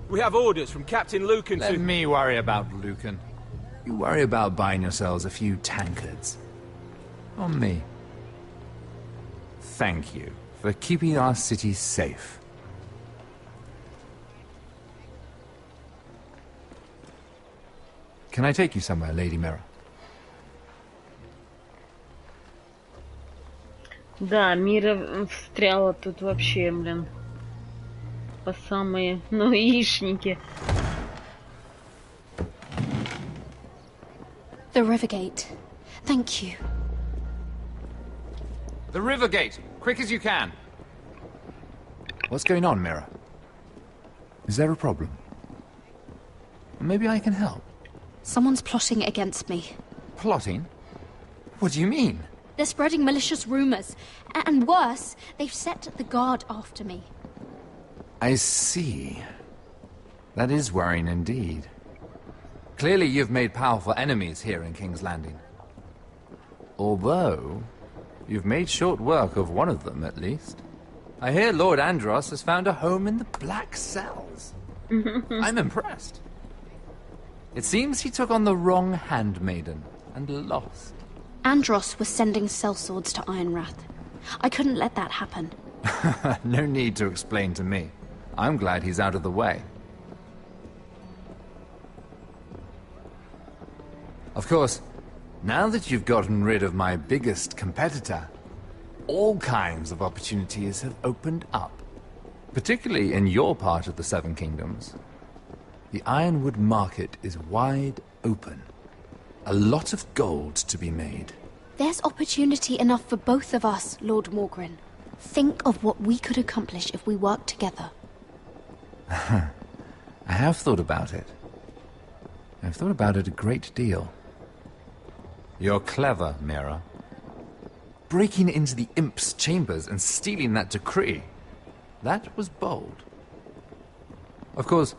S16: We have orders from Captain Lucan
S18: Let me worry about Lucan. You worry about buying yourselves a few tankards. On me. Thank you for keeping our city safe. Can I take you somewhere, Lady Mira?
S1: Да, Мира встряла тут вообще, блин. По самые, ну, яичники.
S4: The Rivergate. Thank you.
S18: The Rivergate! Quick as you can! What's going on, Mira? Is there a problem? Maybe I can help.
S4: Someone's plotting against me.
S18: Plotting? What do you mean?
S4: They're spreading malicious rumors. And worse, they've set the guard after me.
S18: I see. That is worrying indeed. Clearly you've made powerful enemies here in King's Landing. Although, you've made short work of one of them, at least. I hear Lord Andros has found a home in the Black Cells. I'm impressed. It seems he took on the wrong handmaiden and lost.
S4: Andros was sending sellswords to Ironrath. I couldn't let that happen.
S18: No need to explain to me. I'm glad he's out of the way. Of course, now that you've gotten rid of my biggest competitor, all kinds of opportunities have opened up. Particularly in your part of the Seven Kingdoms. The Ironwood market is wide open. A lot of gold to be made.
S4: There's opportunity enough for both of us, Lord Morgan. Think of what we could accomplish if we worked together.
S18: I have thought about it. I've thought about it a great deal. You're clever, Mira. Breaking into the Imp's chambers and stealing that decree. That was bold. Of course,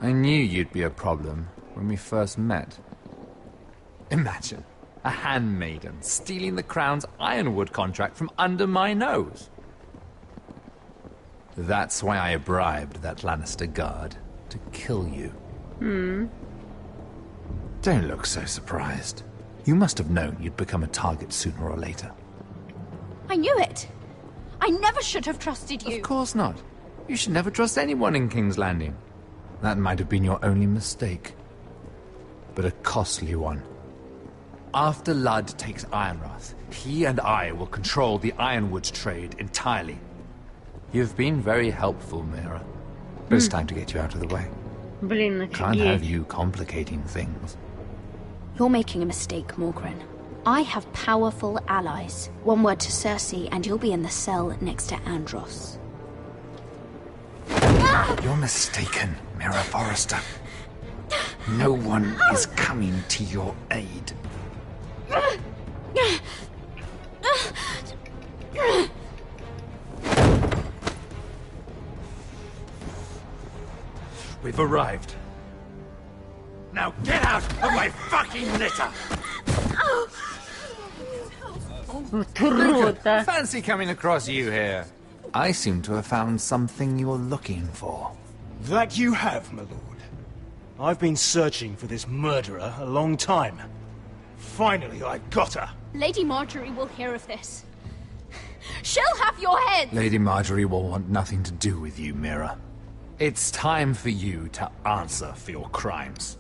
S18: I knew you'd be a problem when we first met. Imagine, a handmaiden stealing the Crown's Ironwood contract from under my nose. That's why I bribed that Lannister guard to kill you. Don't look so surprised. You must have known you'd become a target sooner or later.
S4: I knew it. I never should have trusted you.
S18: Of course not. You should never trust anyone in King's Landing. That might have been your only mistake. But a costly one. After Ludd takes Ironrath, he and I will control the Ironwood trade entirely. You've been very helpful, Mira. But it's time to get you out of the way.
S1: Блин,
S18: Can't have
S1: офигеть.
S18: you complicating things.
S4: You're making a mistake, Morgren. I have powerful allies. One word to Cersei and you'll be in the cell next to Andros.
S18: You're mistaken, Mira Forrester. No one is coming to your aid.
S7: We've arrived. Now get out of my fucking litter!
S18: Fancy coming across you here. I seem to have found something you're looking for.
S6: That you have, my lord. I've been searching for this murderer a long time. Finally, I got her.
S4: Lady Marjorie will hear of this. She'll have your head!
S18: Lady Marjorie will want nothing to do with you, Mira. It's time for you to answer for your crimes.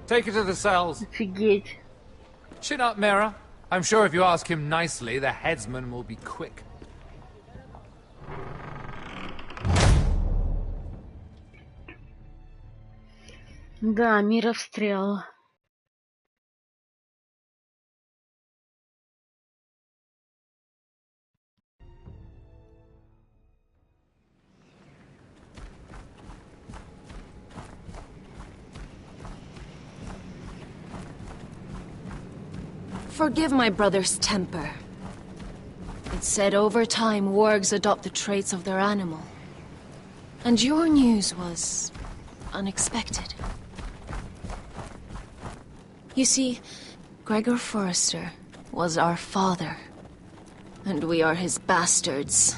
S18: Take her to the cells.
S1: Офигеть.
S18: Chin up, Mira. I'm sure if you ask him nicely, the headsman will be quick.
S1: Да, Мира встряла.
S13: Forgive my brother's temper. It's said over time wargs adopt the traits of their animal. And your news was unexpected. You see, Gregor Forrester was our father. And we are his bastards.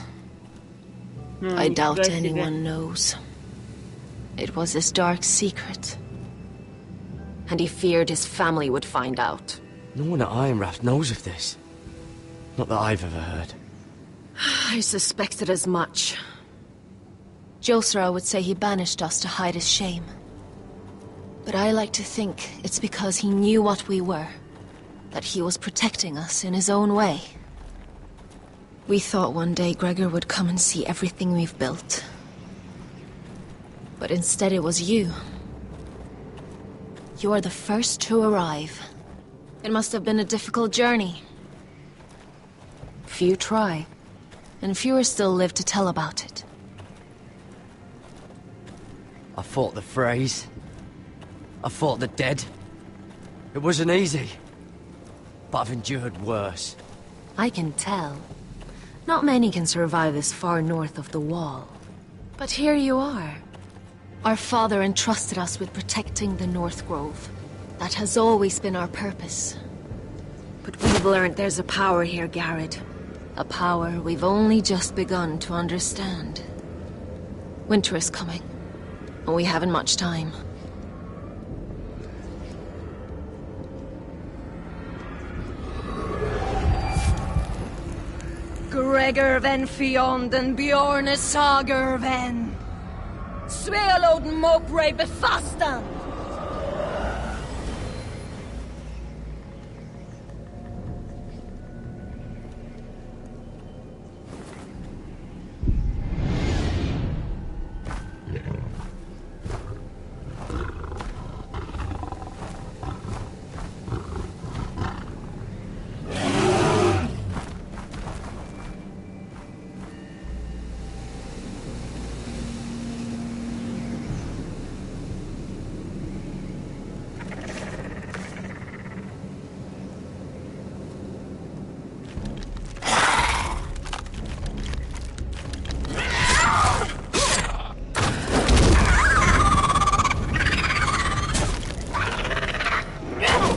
S13: I doubt anyone knows. It was his dark secret. And he feared his family would find out.
S8: No one at Ironrath knows of this. Not that I've ever heard.
S13: I suspected as much. Josra would say he banished us to hide his shame. But I like to think it's because he knew what we were. That he was protecting us in his own way. We thought one day Gregor would come and see everything we've built. But instead it was you. You're the first to arrive. It must have been a difficult journey. Few try, and fewer still live to tell about it.
S8: I fought the Freys. I fought the dead. It wasn't easy. But I've endured worse.
S13: I can tell. Not many can survive this far north of the Wall. But here you are. Our father entrusted us with protecting the North Grove. That has always been our purpose. But we've learned there's a power here, Garrett. A power we've only just begun to understand. Winter is coming, and we haven't much time. Gregor ven Fionden Bjorne Sager ven Svealoden Mopre befastan.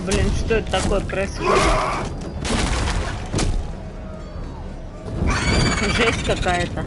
S1: Блин, что это такое происходит? Жесть какая-то.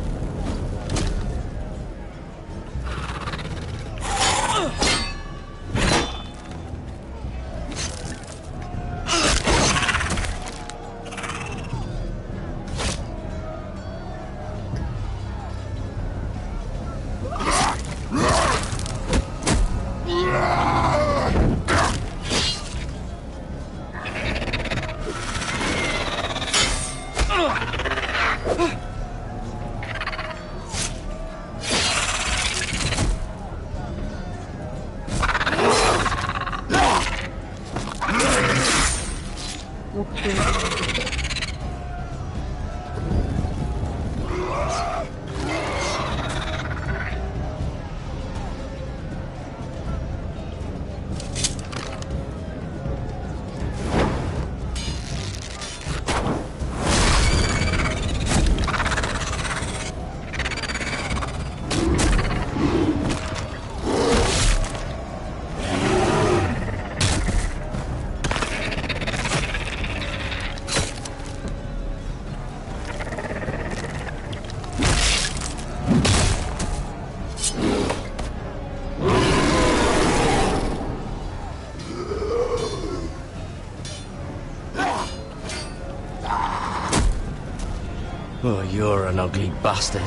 S3: Oh, you're an ugly bastard.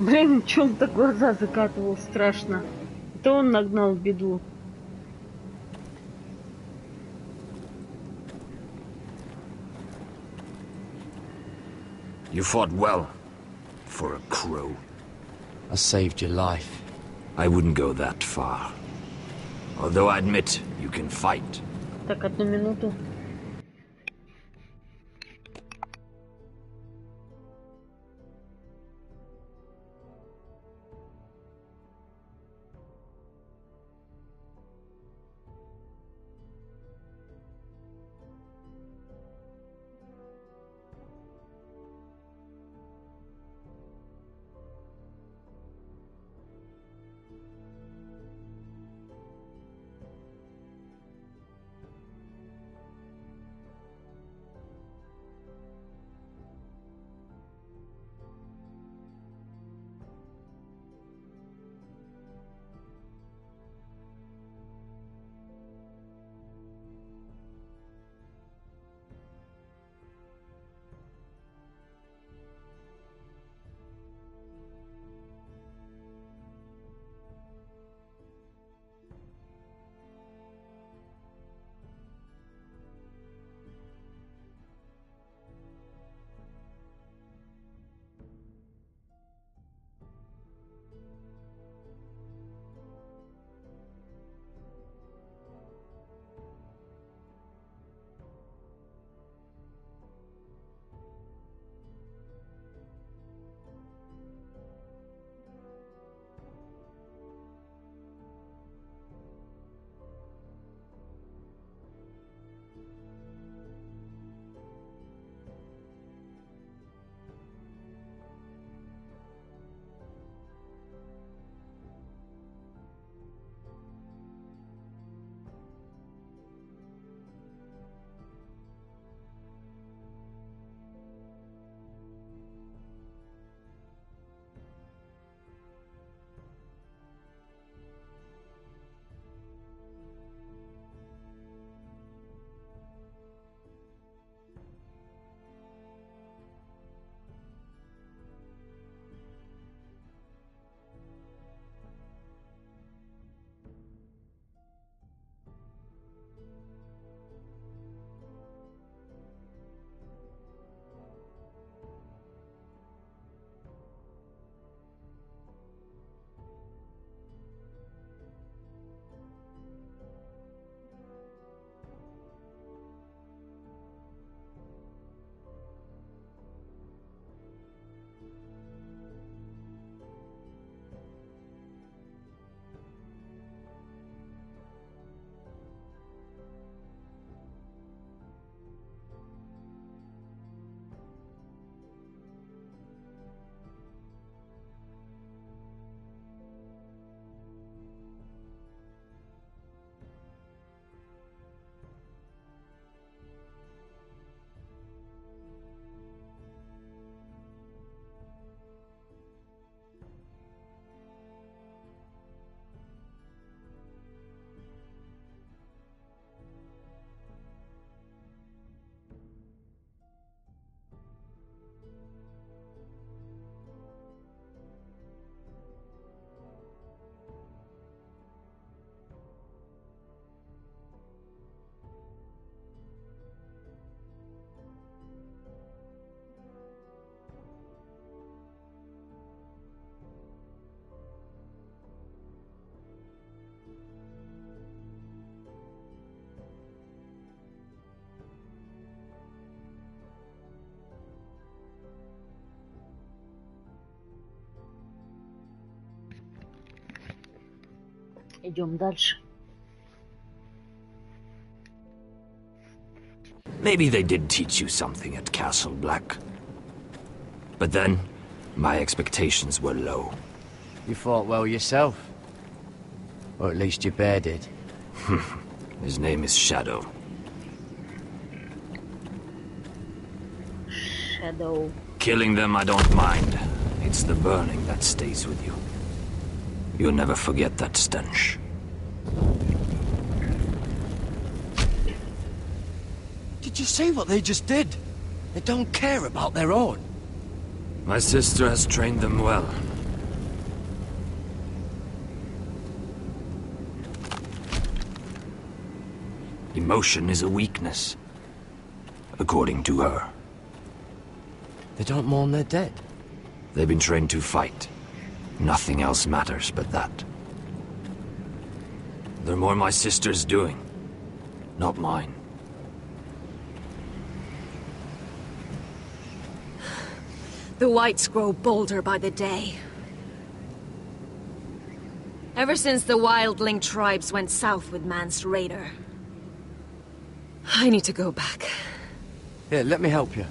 S1: Блин, чё он так глаза закатывал страшно. Это он нагнал беду.
S12: You fought well, for a crow.
S3: I saved your life.
S12: I wouldn't go that far. Although I admit, you can fight.
S1: Так, одну минуту. Идем дальше.
S12: Maybe they did teach you something at Castle Black. But then, my expectations were low.
S3: You fought well yourself. Or at least your bear did.
S12: His name is Shadow.
S1: Shadow.
S12: Killing them I don't mind. It's the burning that stays with you. You'll never forget that stench.
S8: Did you see what they just did? They don't care about their own.
S12: My sister has trained them well. Emotion is a weakness, according to her.
S3: They don't mourn their dead.
S12: They've been trained to fight. Nothing else matters but that. They're more my sister's doing, not mine.
S13: The whites grow bolder by the day. Ever since the wildling tribes went south with Mance Raider. I need to go back.
S3: Here, let me help you.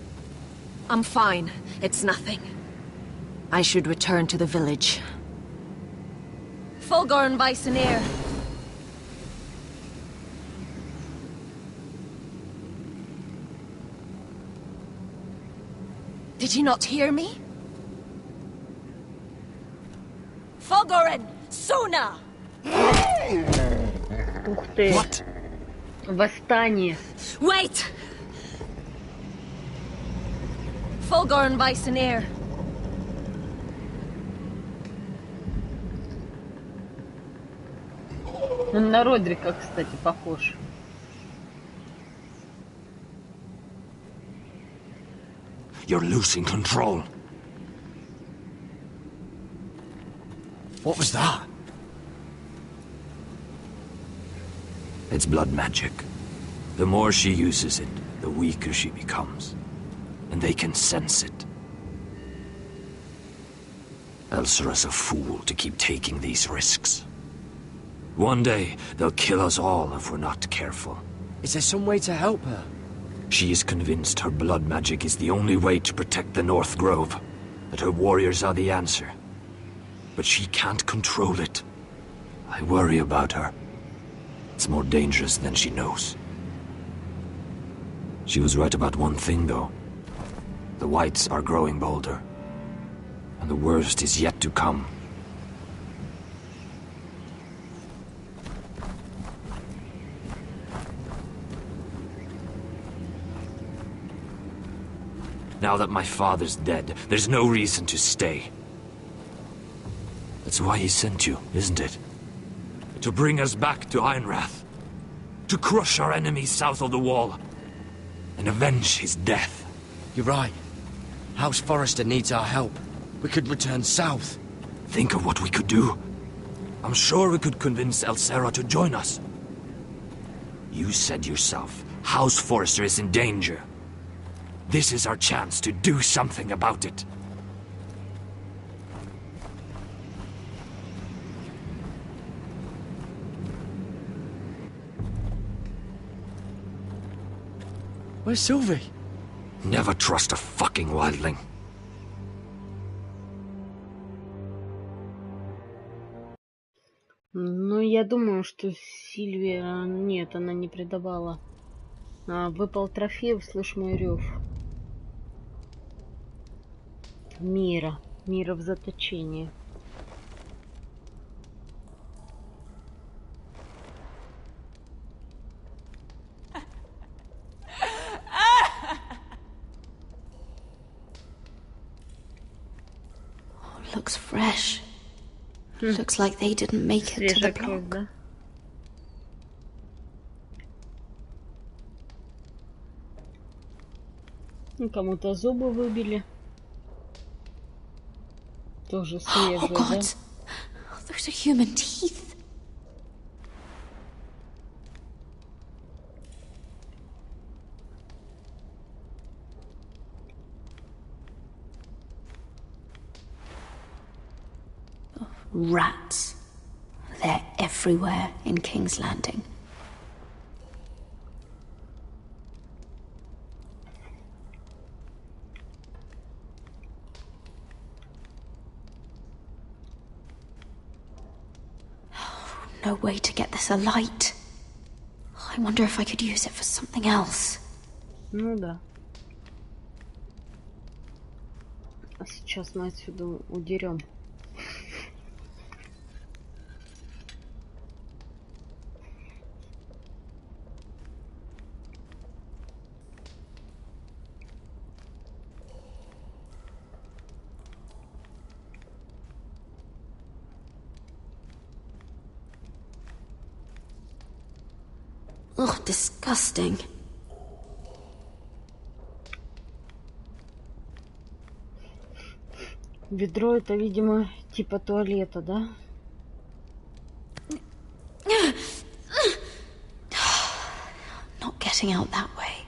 S13: I'm fine. It's nothing. I should return to the village. Fulgorn Viceneer. Did you not hear me? Fulgorn! Suna!
S1: Ух ты.
S12: What?
S1: Восстание.
S13: Wait! Fulgorn Viceneer.
S1: Он на Родрика, кстати, похож.
S12: You're losing control.
S8: What was that?
S12: It's blood magic. The more she uses it, the weaker she becomes. And they can sense it. Elsera's a fool to keep taking these risks. One day, they'll kill us all if we're not careful.
S3: Is there some way to help her?
S12: She is convinced her blood magic is the only way to protect the North Grove, that her warriors are the answer. But she can't control it. I worry about her. It's more dangerous than she knows. She was right about one thing, though. The whites are growing bolder. And the worst is yet to come. Now that my father's dead, there's no reason to stay. That's why he sent you, isn't it? To bring us back to Ironrath. To crush our enemies south of the wall. And avenge his death.
S3: You're right. House Forrester needs our help. We could return south.
S12: Think of what we could do. I'm sure we could convince Elsera to join us. You said yourself, House Forrester is in danger. This is our chance to do something about it.
S3: Where's Sylvie?
S12: Never trust a fucking wildling.
S1: Ну, я думаю, что Сильвия... Нет, она не предавала. Выпал трофей, услышь мой рев. Мира. Мира в заточении.
S4: Looks fresh. Looks like they didn't make it to the block.
S1: Кому-то зубы выбили. Тоже свежие,
S4: oh God.
S1: Да?
S4: Those are human teeth. Rats. They're everywhere. everywhere in King's Landing. No way to get this alight. I wonder if I could use it for something else.
S1: Ну да. А сейчас мы отсюда удерем.
S4: Ugh, disgusting.
S1: Ведро это, видимо, типа туалета, да?
S4: Not getting out that way.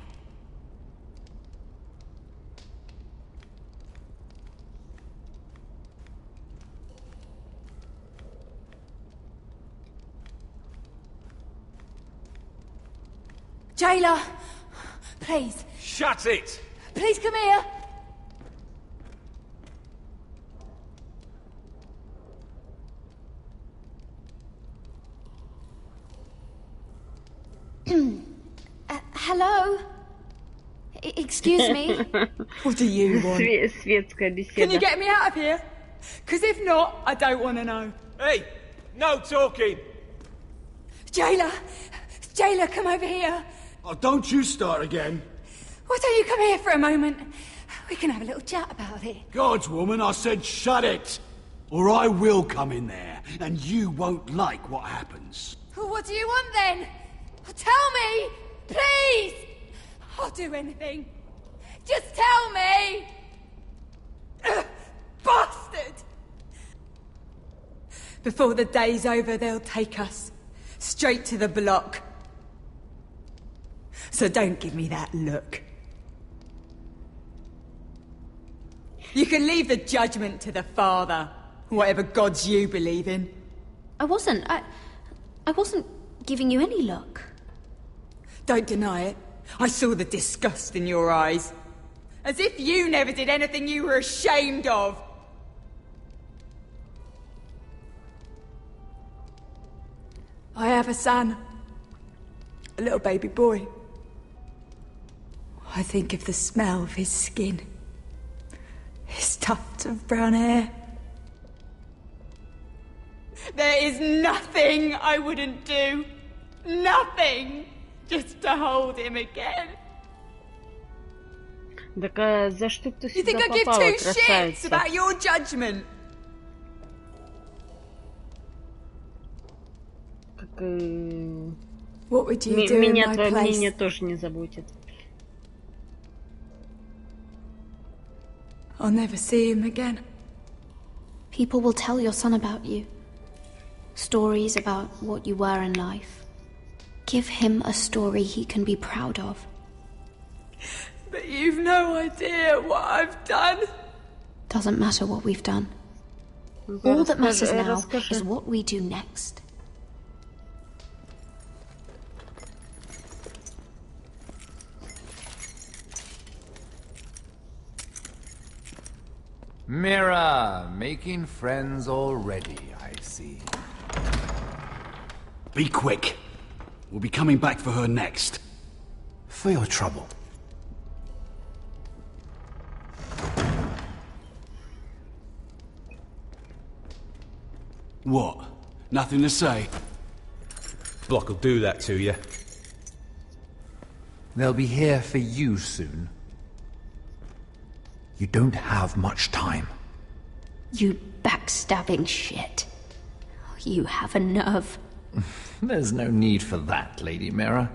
S13: Jailer, please.
S16: Shut it!
S13: Please come here.
S4: Hello? Excuse me?
S15: What do you want?
S1: Светская беседа.
S15: Can you get me out of here? Because if not, I don't want to know.
S16: Hey! No talking!
S13: Jailer! Jailer, come over here.
S14: Oh, don't you start again.
S13: Why don't you come here for a moment? We can have a little chat about it.
S14: God's woman, I said shut it. Or I will come in there, and you won't like what happens.
S13: Well, what do you want then? Tell me! Please! I'll do anything. Just tell me! Bastard!
S15: Before the day's over, they'll take us straight to the block. So don't give me that look. You can leave the judgment to the Father, whatever gods you believe in.
S4: I wasn't giving you any look.
S15: Don't deny it. I saw the disgust in your eyes. As if you never did anything you were ashamed of. I have a son. A little baby boy. I think of the smell of his skin. His tufts of brown hair. There is nothing I wouldn't do. Nothing. Just to hold him again.
S1: Так а за что ты
S15: You
S1: сюда
S15: think I give
S1: попала,
S15: two shits
S1: красавица?
S15: about your judgment?
S1: Как,
S15: What would you do in
S1: меня
S15: my
S1: твое
S15: place?
S1: мнение тоже не заботит.
S15: I'll never see him again.
S4: People will tell your son about you. Stories about what you were in life. Give him a story he can be proud of.
S15: But you've no idea what I've done.
S4: Doesn't matter what we've done. All that matters now is what we do next.
S18: Mira, making friends already, I see.
S14: Be quick. We'll be coming back for her next.
S18: For your trouble.
S14: What? Nothing to say?
S19: Block will do that to you.
S18: They'll be here for you soon. You don't have much time.
S4: You backstabbing shit. You have a nerve.
S18: There's no need for that, Lady Mira.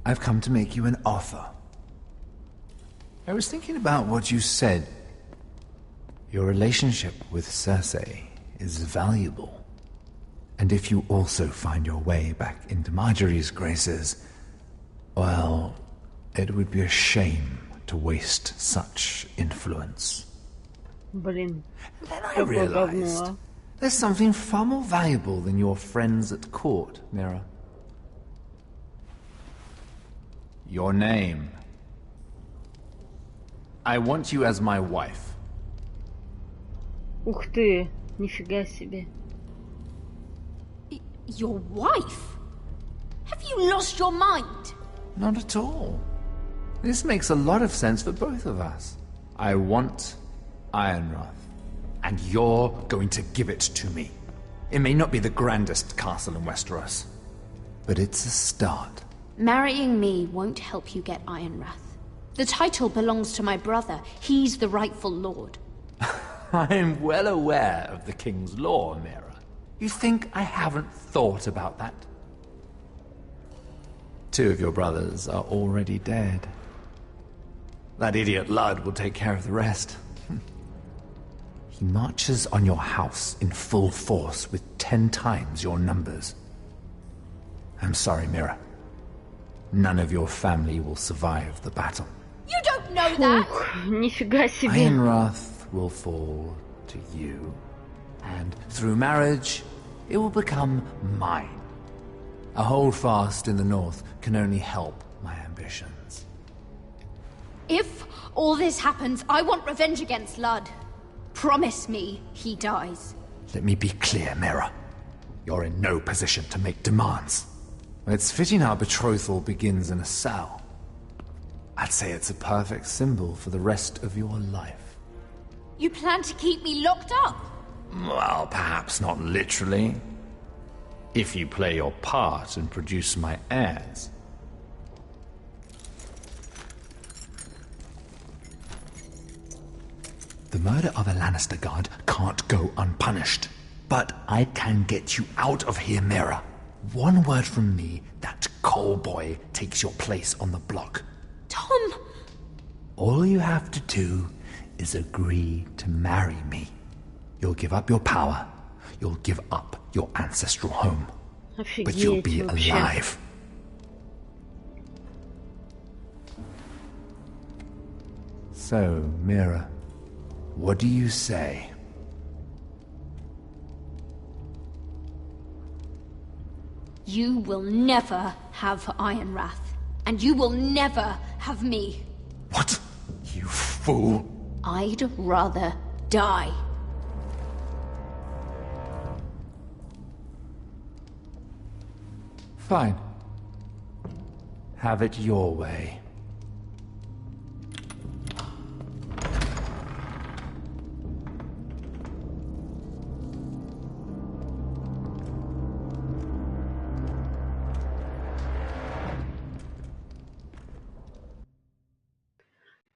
S18: I've come to make you an offer. I was thinking about what you said. Your relationship with Cersei is valuable. And if you also find your way back into Marjorie's graces, well, it would be a shame to waste such influence.
S1: Блин,
S18: Then I
S1: какое
S18: realized
S1: говно,
S18: There's something far more valuable than your friends at court, Mira. Your name. I want you as my wife.
S1: Ух ты, нифига себе.
S4: Your wife? Have you lost your mind?
S18: Not at all. This makes a lot of sense for both of us. I want Ironrath, and you're going to give it to me. It may not be the grandest castle in Westeros, but it's a start.
S4: Marrying me won't help you get Ironrath. The title belongs to my brother. He's the rightful lord.
S18: I'm well aware of the king's law, Mira. You think I haven't thought about that? 2 of your brothers are already dead. That idiot Lud will take care of the rest. He marches on your house in full force with 10 times your numbers. I'm sorry, Mira. None of your family will survive the battle.
S4: You don't know that!
S1: Нифига себе.
S18: Ironrath will fall to you, and through marriage, it will become mine. A holdfast in the north can only help my ambitions.
S4: If all this happens, I want revenge against Lud. Promise me he dies.
S18: Let me be clear, Mira. You're in no position to make demands. It's fitting our betrothal begins in a cell. I'd say it's a perfect symbol for the rest of your life.
S4: You plan to keep me locked up?
S18: Well, perhaps not literally. If you play your part and produce my heirs. The murder of a Lannister guard can't go unpunished. But I can get you out of here, Mira. One word from me, that coal boy takes your place on the block.
S4: Tom!
S18: All you have to do is agree to marry me. You'll give up your power. You'll give up your ancestral home. But you'll be alive. So, Mira, what do you say?
S4: You will never have Ironrath. And you will never have me.
S18: What? You fool.
S4: I'd rather die.
S18: Fine. Have it your way.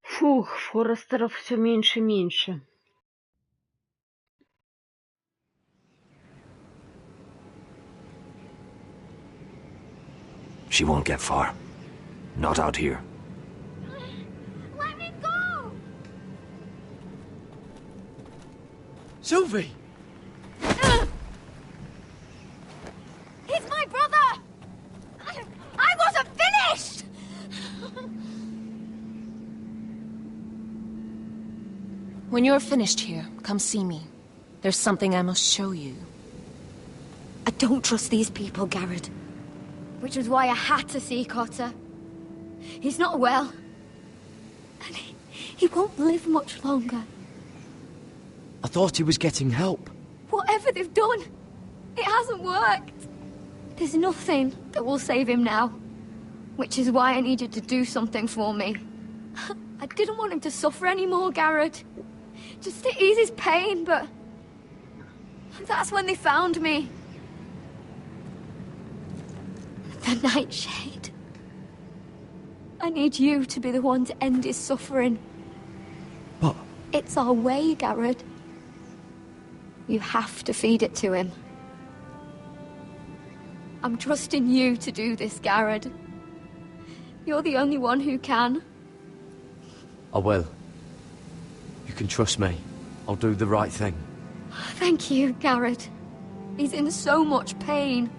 S1: Фух, Форестеров все меньше и меньше.
S12: She won't get far. Not out here.
S4: Let me go!
S8: Sylvie!
S4: He's my brother! I wasn't finished!
S5: When you're finished here, come see me. There's something I must show you.
S4: I don't trust these people, Garrett. Which was why I had to see Cotter. He's not well. And he won't live much longer.
S8: I thought he was getting help.
S4: Whatever they've done, it hasn't worked. There's nothing that will save him now. Which is why I needed to do something for me. I didn't want him to suffer anymore, Garrett. Just to ease his pain, but... that's when they found me. The Nightshade. I need you to be the one to end his suffering.
S8: But...
S4: It's our way, Garrett. You have to feed it to him. I'm trusting you to do this, Garrett. You're the only one who can.
S8: I will. You can trust me. I'll do the right thing.
S4: Thank you, Garrett. He's in so much pain.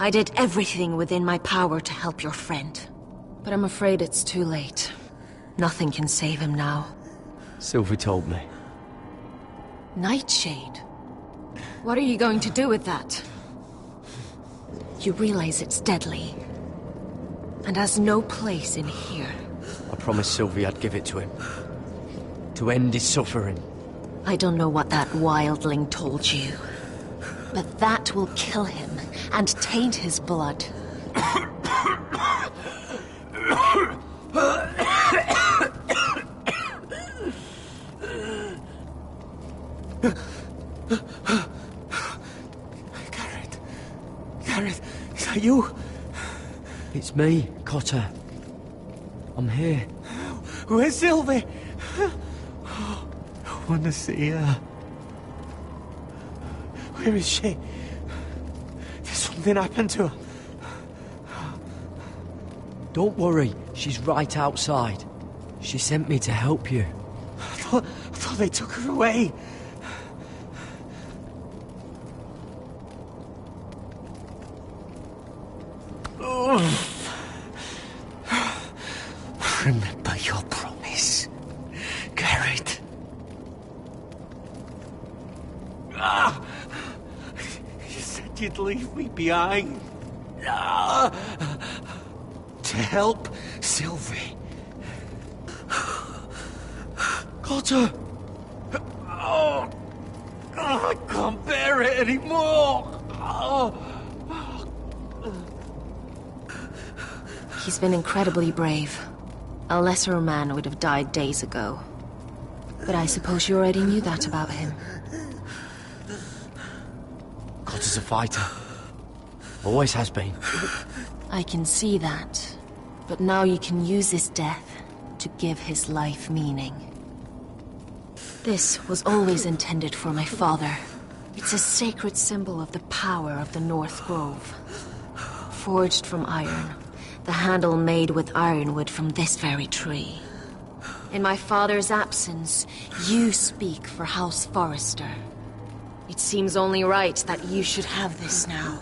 S13: I did everything within my power to help your friend. But I'm afraid it's too late. Nothing can save him now.
S3: Sylvie told me.
S13: Nightshade? What are you going to do with that? You realize it's deadly. And has no place in here.
S3: I promised Sylvie I'd give it to him. To end his suffering.
S13: I don't know what that wildling told you. But that will kill him and taint his blood.
S6: Gareth, is that you?
S3: It's me, Cotter. I'm here.
S6: Where's Sylvie? Oh, I want to see her. Where is she? Did something happen to her?
S3: Don't worry, she's right outside. She sent me to help you.
S6: I thought they took her away. Remember your promise, Garrett. You said you'd leave me behind. To help Sylvie. Cotter! Oh, I can't bear it anymore.
S13: He's been incredibly brave. A lesser man would have died days ago. But I suppose you already knew that about him.
S3: Cotter's a fighter. Always has been.
S13: I can see that. But now you can use his death to give his life meaning. This was always intended for my father. It's a sacred symbol of the power of the North Grove. Forged from iron. The handle made with ironwood from this very tree. In my father's absence, you speak for House Forrester. It seems only right that you should have this now.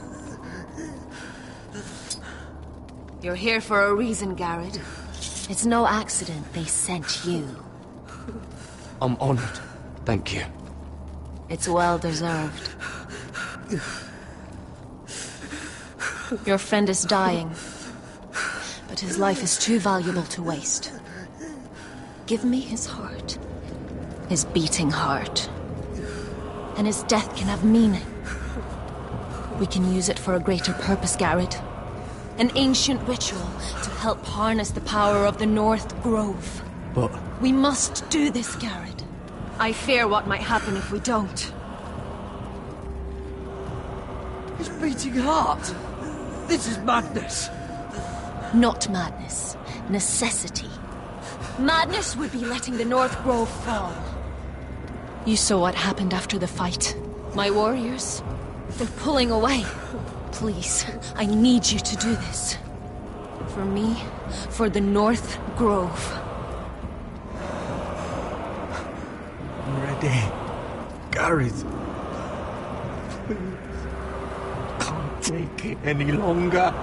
S13: You're here for a reason, Garrett. It's no accident they sent you.
S3: I'm honored. Thank you.
S13: It's well deserved. Your friend is dying. But his life is too valuable to waste. Give me his heart. His beating heart. And his death can have meaning. We can use it for a greater purpose, Garrett. An ancient ritual to help harness the power of the North Grove.
S3: But...
S13: We must do this, Garrett. I fear what might happen if we don't.
S3: His beating heart? This is madness.
S13: Not madness. Necessity. Madness would be letting the North Grove fall. You saw what happened after the fight. My warriors, they're pulling away. Please, I need you to do this. For me, for the North Grove.
S6: I'm ready. Gareth. Please. Can't take it any longer.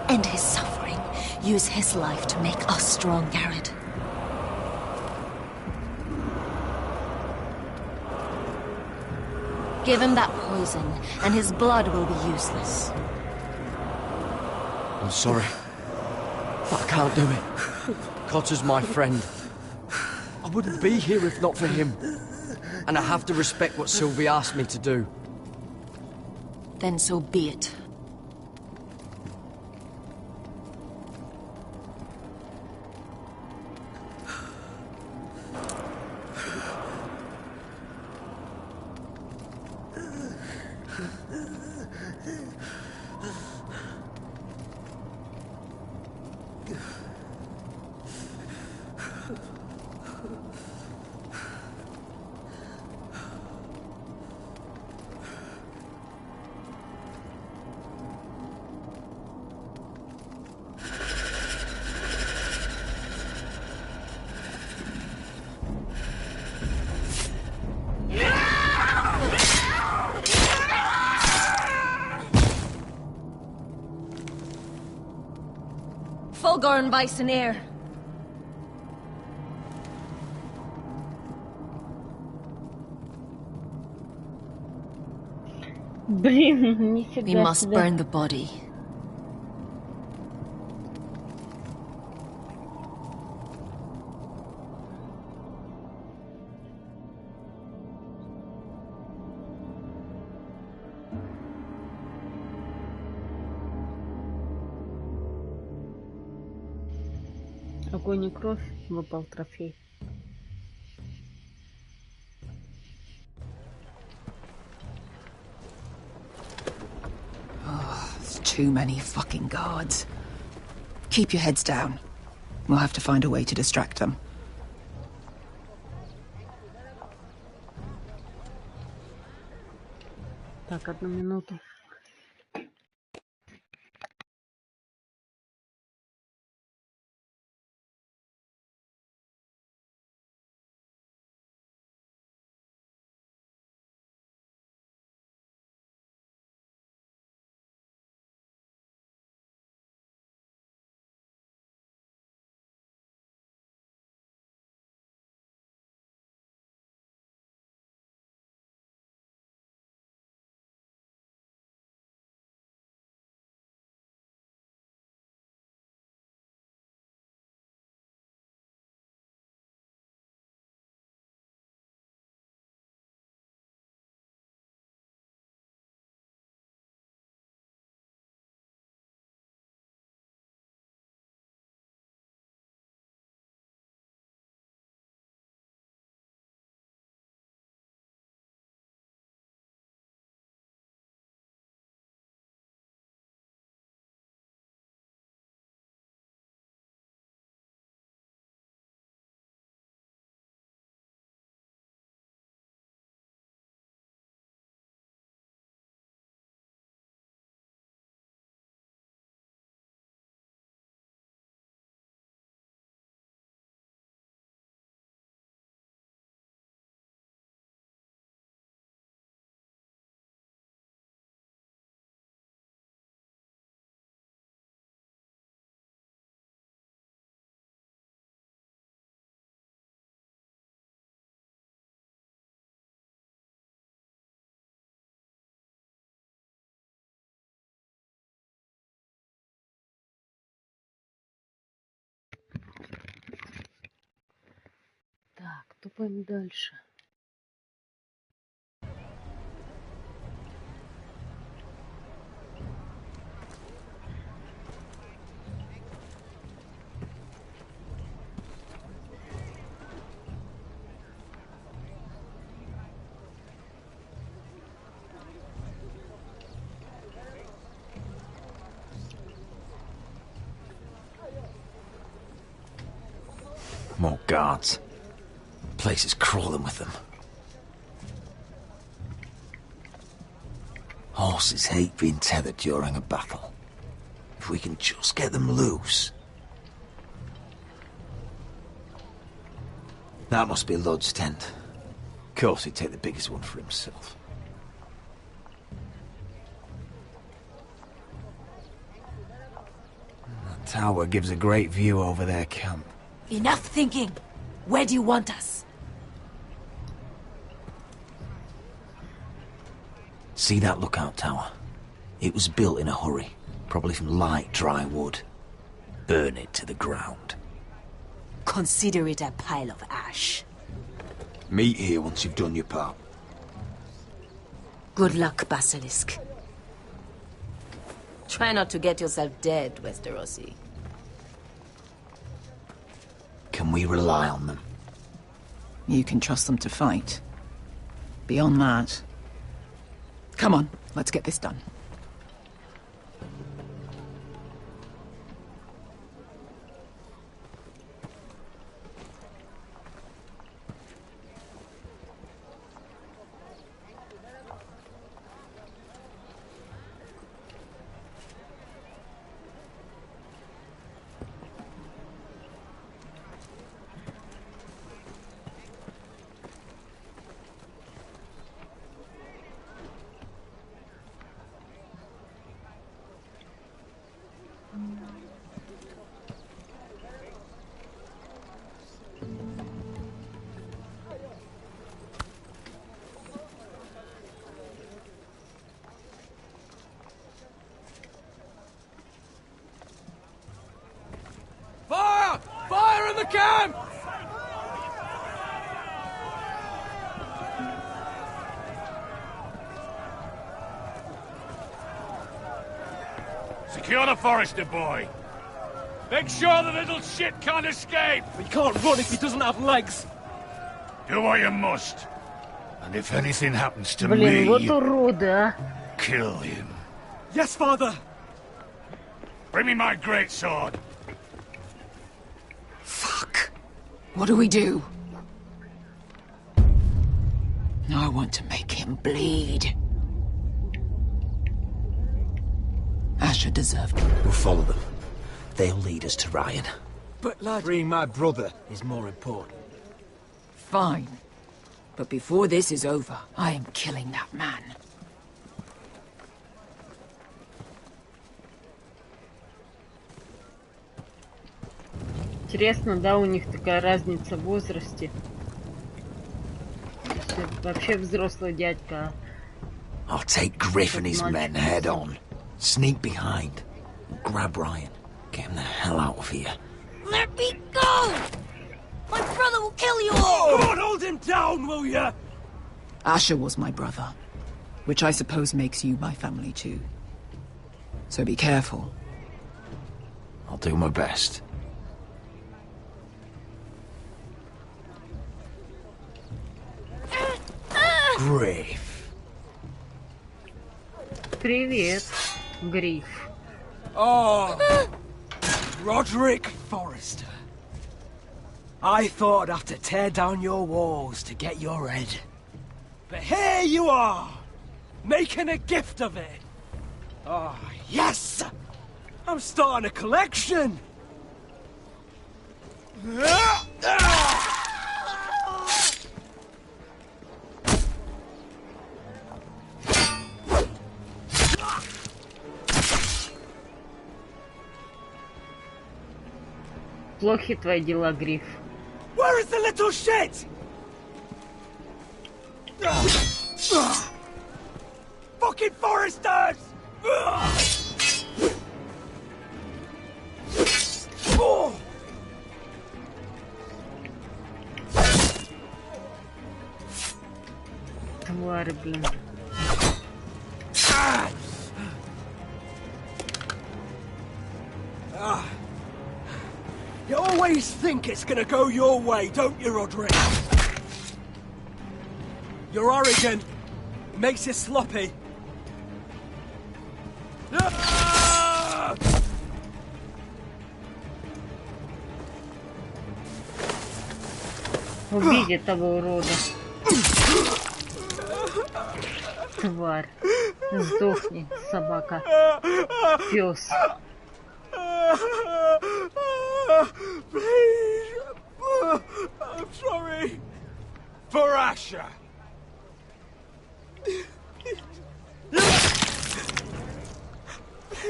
S13: End his suffering. Use his life to make us strong, Garrett. Give him that poison, and his blood will be useless.
S3: I'm sorry. But I can't do it. Cotter's my friend. I wouldn't be here if not for him. And I have to respect what Sylvie asked me to do.
S13: Then so be it. Fulgor and Bison.
S1: Блин, нифига
S13: We must
S1: себе.
S13: burn the body.
S1: Огонь и кровь, выпал трофей.
S15: Oh, there's too many fucking guards. Keep your heads down. We'll have to find a way to distract them.
S1: Так, одну минуту. Так, тупаем дальше.
S12: More guards. The place is crawling with them. Horses hate being tethered during a battle. If we can just get them loose. That must be Lud's tent. Of course he'd take the biggest one for himself. That tower gives a great view over their camp.
S13: Enough thinking. Where do you want us?
S12: See that lookout tower? It was built in a hurry, probably from light, dry wood. Burn it to the ground.
S13: Consider it a pile of ash.
S12: Meet here once you've done your part.
S13: Good luck, Basilisk. Try not to get yourself dead, Westerosi.
S12: Can we rely on them?
S15: You can trust them to fight. Beyond that... Come on, let's get this done.
S8: the camp!
S7: Secure the Forester boy. Make sure the little shit can't escape.
S8: He can't run if he doesn't have legs.
S7: Do what you must. And if anything happens to
S1: Блин,
S7: me,
S1: вот уроды, а.
S7: kill him.
S8: Yes, father.
S7: Bring me my greatsword.
S15: Fuck. What do we do? I want to make him bleed. Asher deserved it.
S6: We'll follow them. They'll lead us to Ryan.
S8: But lad...
S6: Freeing my brother is more important.
S15: Fine. But before this is over, I am killing that man.
S1: Интересно, да, у них такая разница в возрасте. То есть это вообще взрослый дядька.
S6: I'll take Griff and his men head on. Sneak behind. Grab Ryan. Get him the hell out of here.
S13: Let me go! My brother will kill you all!
S8: God, hold him down, will ya?
S15: Asher was my brother, which I suppose makes you my family too. So be careful.
S6: I'll do my best. Griff.
S1: Привет, Гриф.
S8: Oh, Roderick Forrester. I thought I'd have to tear down your walls to get your head. But here you are, making a gift of it. Oh, yes! I'm starting a collection!
S1: Плохи твои дела, Гриф.
S8: Where is the little shit? Fucking Foresters!
S1: Тварь, блин.
S8: You always think it's gonna go your way, don't you, Roderick? You're arrogant. It makes you sloppy.
S1: Убейте того урода. Тварь. Сдохни, собака. Пёс.
S8: Please. I'm sorry.
S7: For Asher.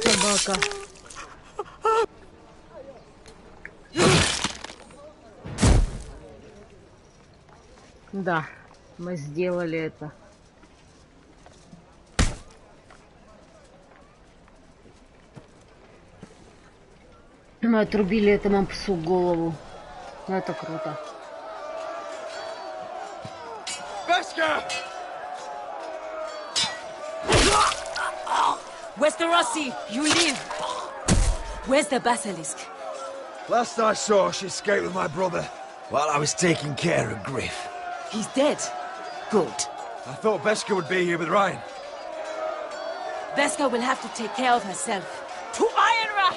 S1: Собака. Да, мы сделали это. Мы отрубили этому псу голову. Ну, это круто.
S13: Westerosi, you live. Where's the basilisk?
S6: Last I saw, she escaped with my brother while I was taking care of Griff.
S13: He's dead. Good.
S6: I thought Beska would be here with Ryan.
S13: Beska will have to take care of herself. To Ironra!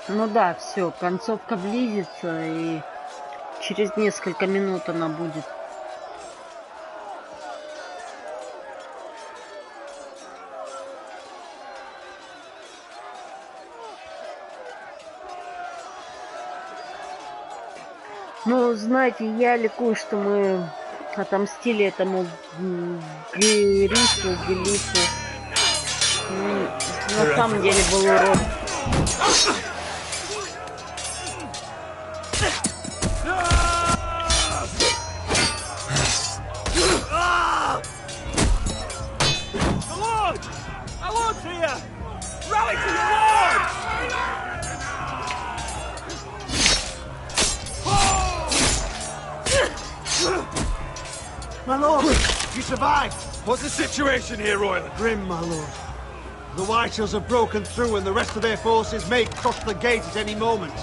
S1: Ну да, все, концовка близится, и через несколько минут она будет. Ну, знаете, я ликую, что мы отомстили этому Глифу. Ну, на самом деле был урод.
S16: here! Rally to your lord!
S14: My lord, you survived.
S16: What's the situation here, Royal?
S14: Grim, my lord. The White Hills have broken through and the rest of their forces may cross the gate at any moment.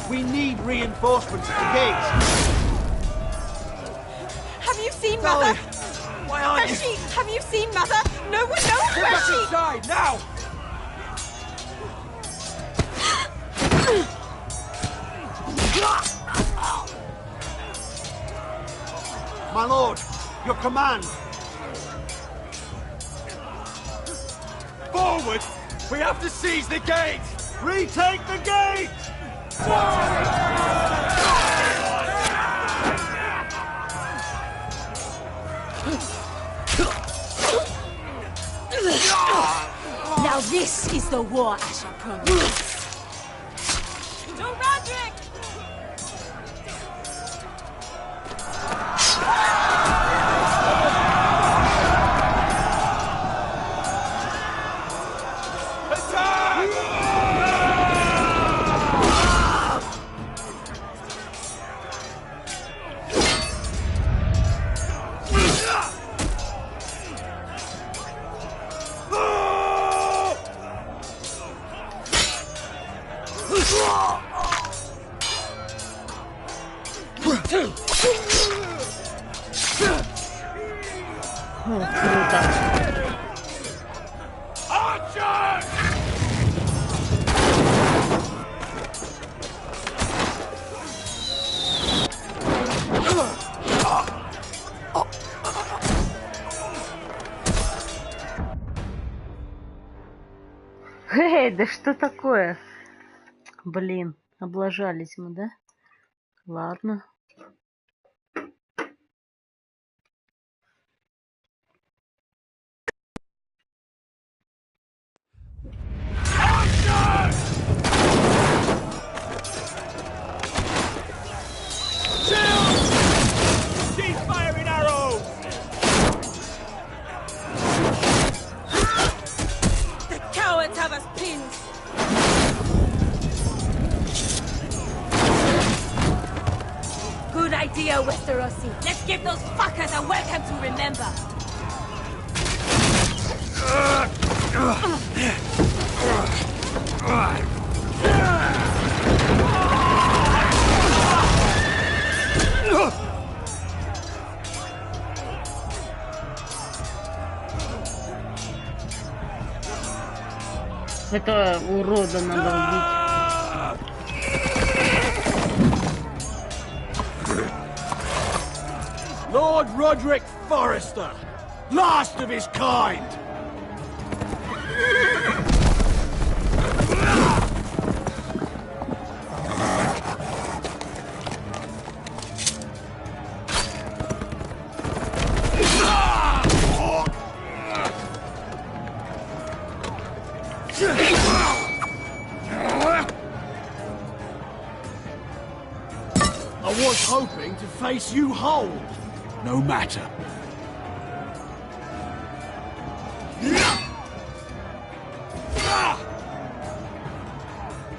S14: We need reinforcements at the gate.
S17: Have you seen Mother?
S16: Why aren't
S17: you? Have you seen Mother? No one knows
S16: Get
S17: where
S16: back
S17: she...
S16: inside, now!
S14: My lord, your command.
S16: Forward! We have to seize the gate!
S14: Retake the gate!
S13: Now this is the war I shall promise.
S17: To Roderick!
S1: Да что такое? Блин, облажались мы, да? Ладно.
S13: Westerosi. Let's give those fuckers a welcome to remember.
S1: Это урода надо убить.
S14: Lord Roderick Forrester, last of his kind. I was hoping to face you whole. No matter.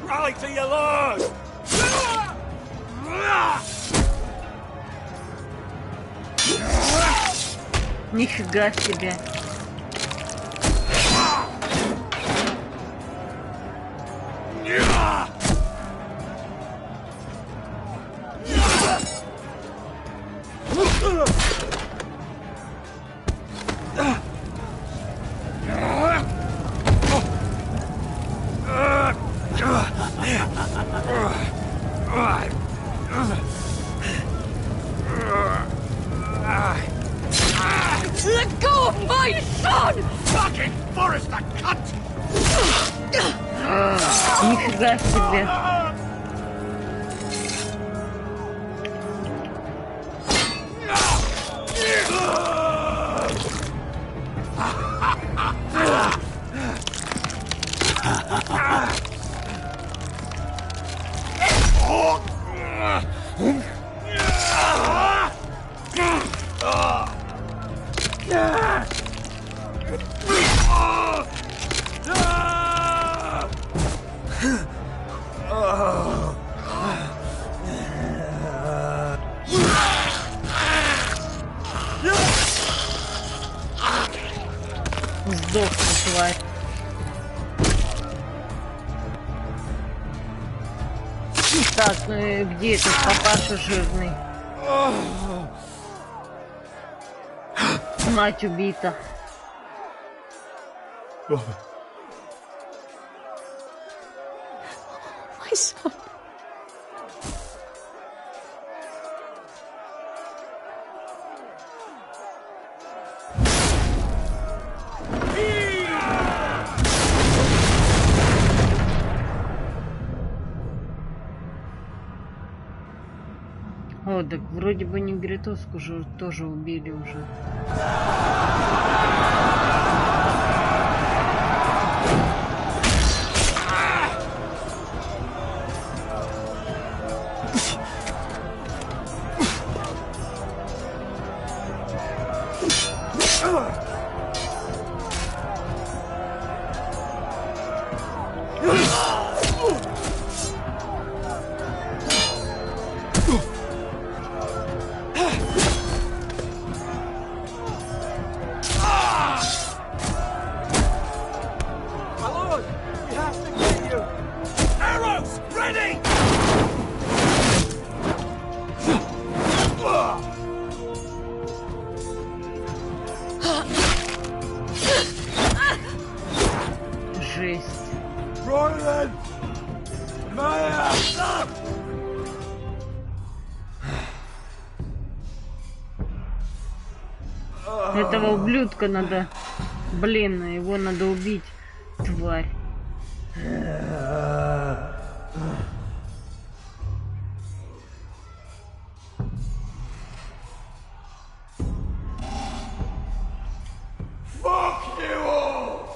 S16: Rally to your lord!
S1: Нифига себе.
S17: Let go of my son!
S14: Fucking Forrester, cunt!
S1: Нифига себе. Сдохни, тварь. Так, ну и где этот папаша жирный? Мать убита.
S11: My son.
S1: О, так вроде бы негритоску же тоже убили уже. Этого ублюдка надо... Блин, его надо убить, тварь.
S7: Fuck you all!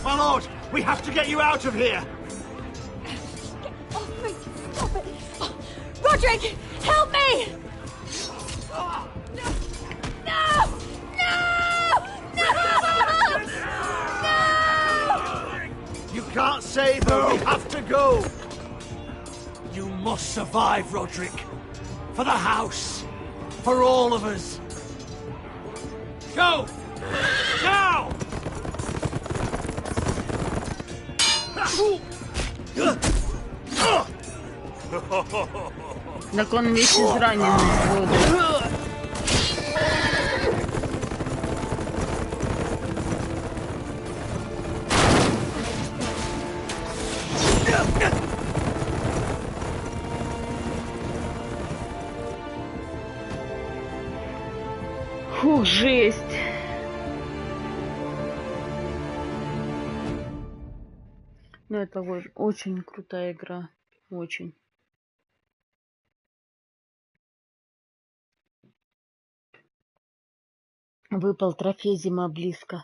S14: My lord, we have to get you out of here!
S4: Roderick, help me! No! No! No! No!
S14: You can't save her, we have to go!
S8: You must survive, Roderick. For the house. For all of us. Go! Now!
S1: Так он весь израненный, вот. Фух, жесть. Ну, это очень крутая игра. Очень. Выпал трофей, зима близко.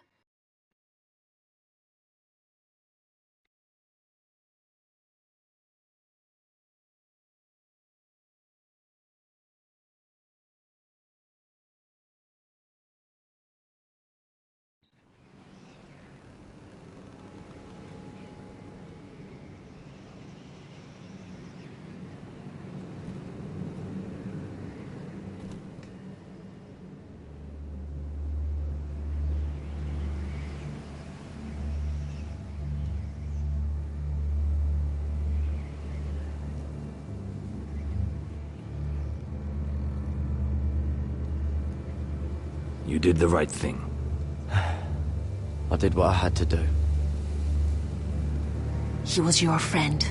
S12: You did the right thing.
S3: I did what I had to do.
S13: He was your friend.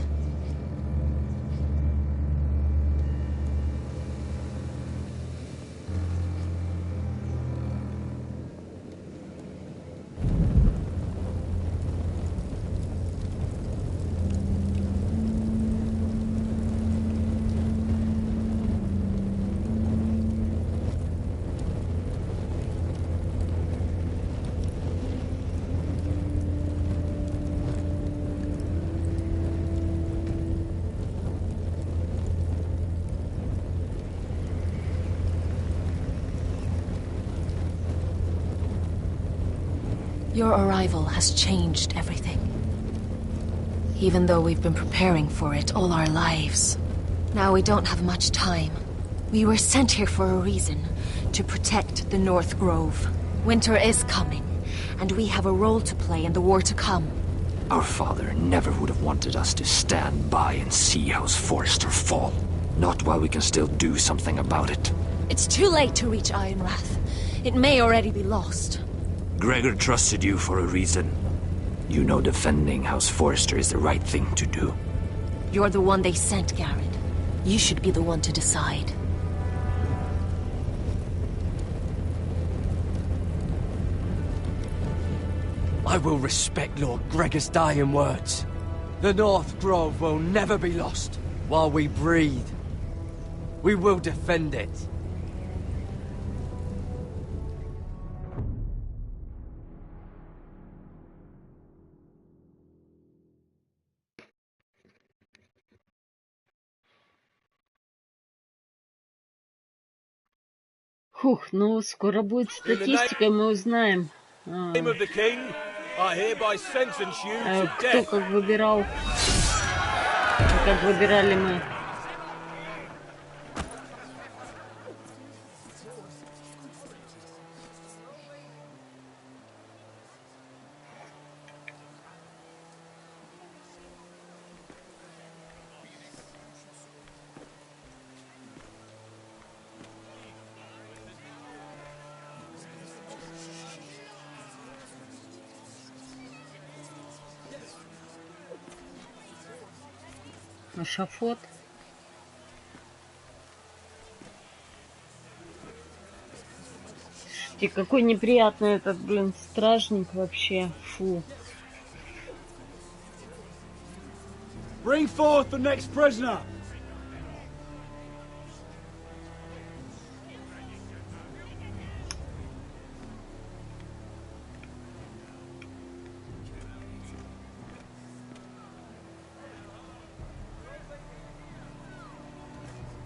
S13: Your arrival has changed everything. Even though we've been preparing for it all our lives. Now we don't have much time.
S20: We were sent here for a reason, to protect the North Grove. Winter is coming, and we have a role to play in the war to come.
S12: Our father never would have wanted us to stand by and see House Forrester fall. Not while we can still do something about it.
S20: It's too late to reach Ironrath. It may already be lost.
S12: Gregor trusted you for a reason. You know defending House Forrester is the right thing to do.
S20: You're the one they sent, Garrett. You should be the one to decide.
S8: I will respect Lord Gregor's dying words. The North Grove will never be lost while we breathe. We will defend it.
S1: Фух, ну скоро будет статистика, мы узнаем. Кто как выбирал, как выбирали мы. Шафот. Слушайте, какой неприятный этот, блин, стражник вообще. Фу.
S7: Bring forth the next prisoner.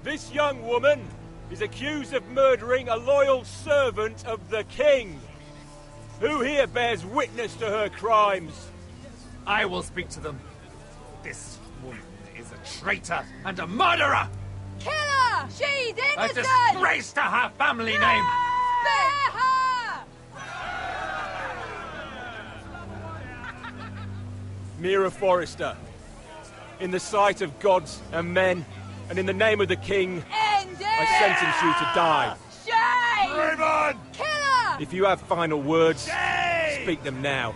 S21: This young woman is accused of murdering a loyal servant of the king. Who here bears witness to her crimes?
S22: I will speak to them. This woman is a traitor and a murderer!
S17: Kill her! She's
S22: A
S17: innocent!
S22: disgrace to her family name!
S17: Spare her!
S21: Mira Forrester, in the sight of gods and men, and in the name of the king, I sentence you to die.
S17: Shame!
S21: Raven!
S17: Kill her!
S21: If you have final words, speak them now.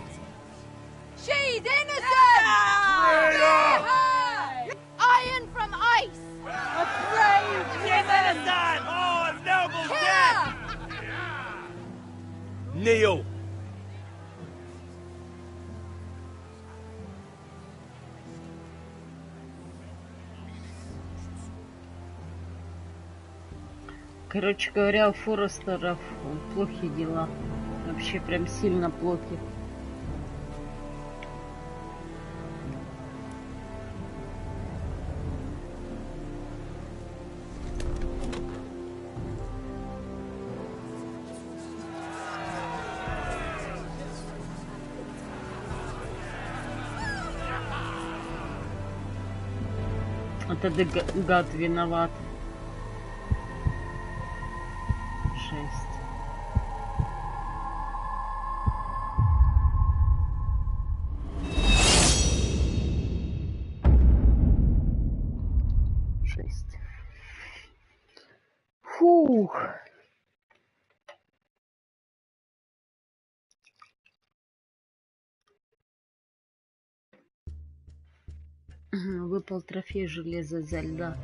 S17: She's innocent! Spare her! Iron from ice! A brave woman!
S21: Oh, a noble
S17: Kill
S21: death!
S17: her!
S21: Kneel.
S1: Короче говоря, у Форестеров плохие дела. Вообще прям сильно плохи. Это гад виноват. Фух. Выпал трофей железа изо льда.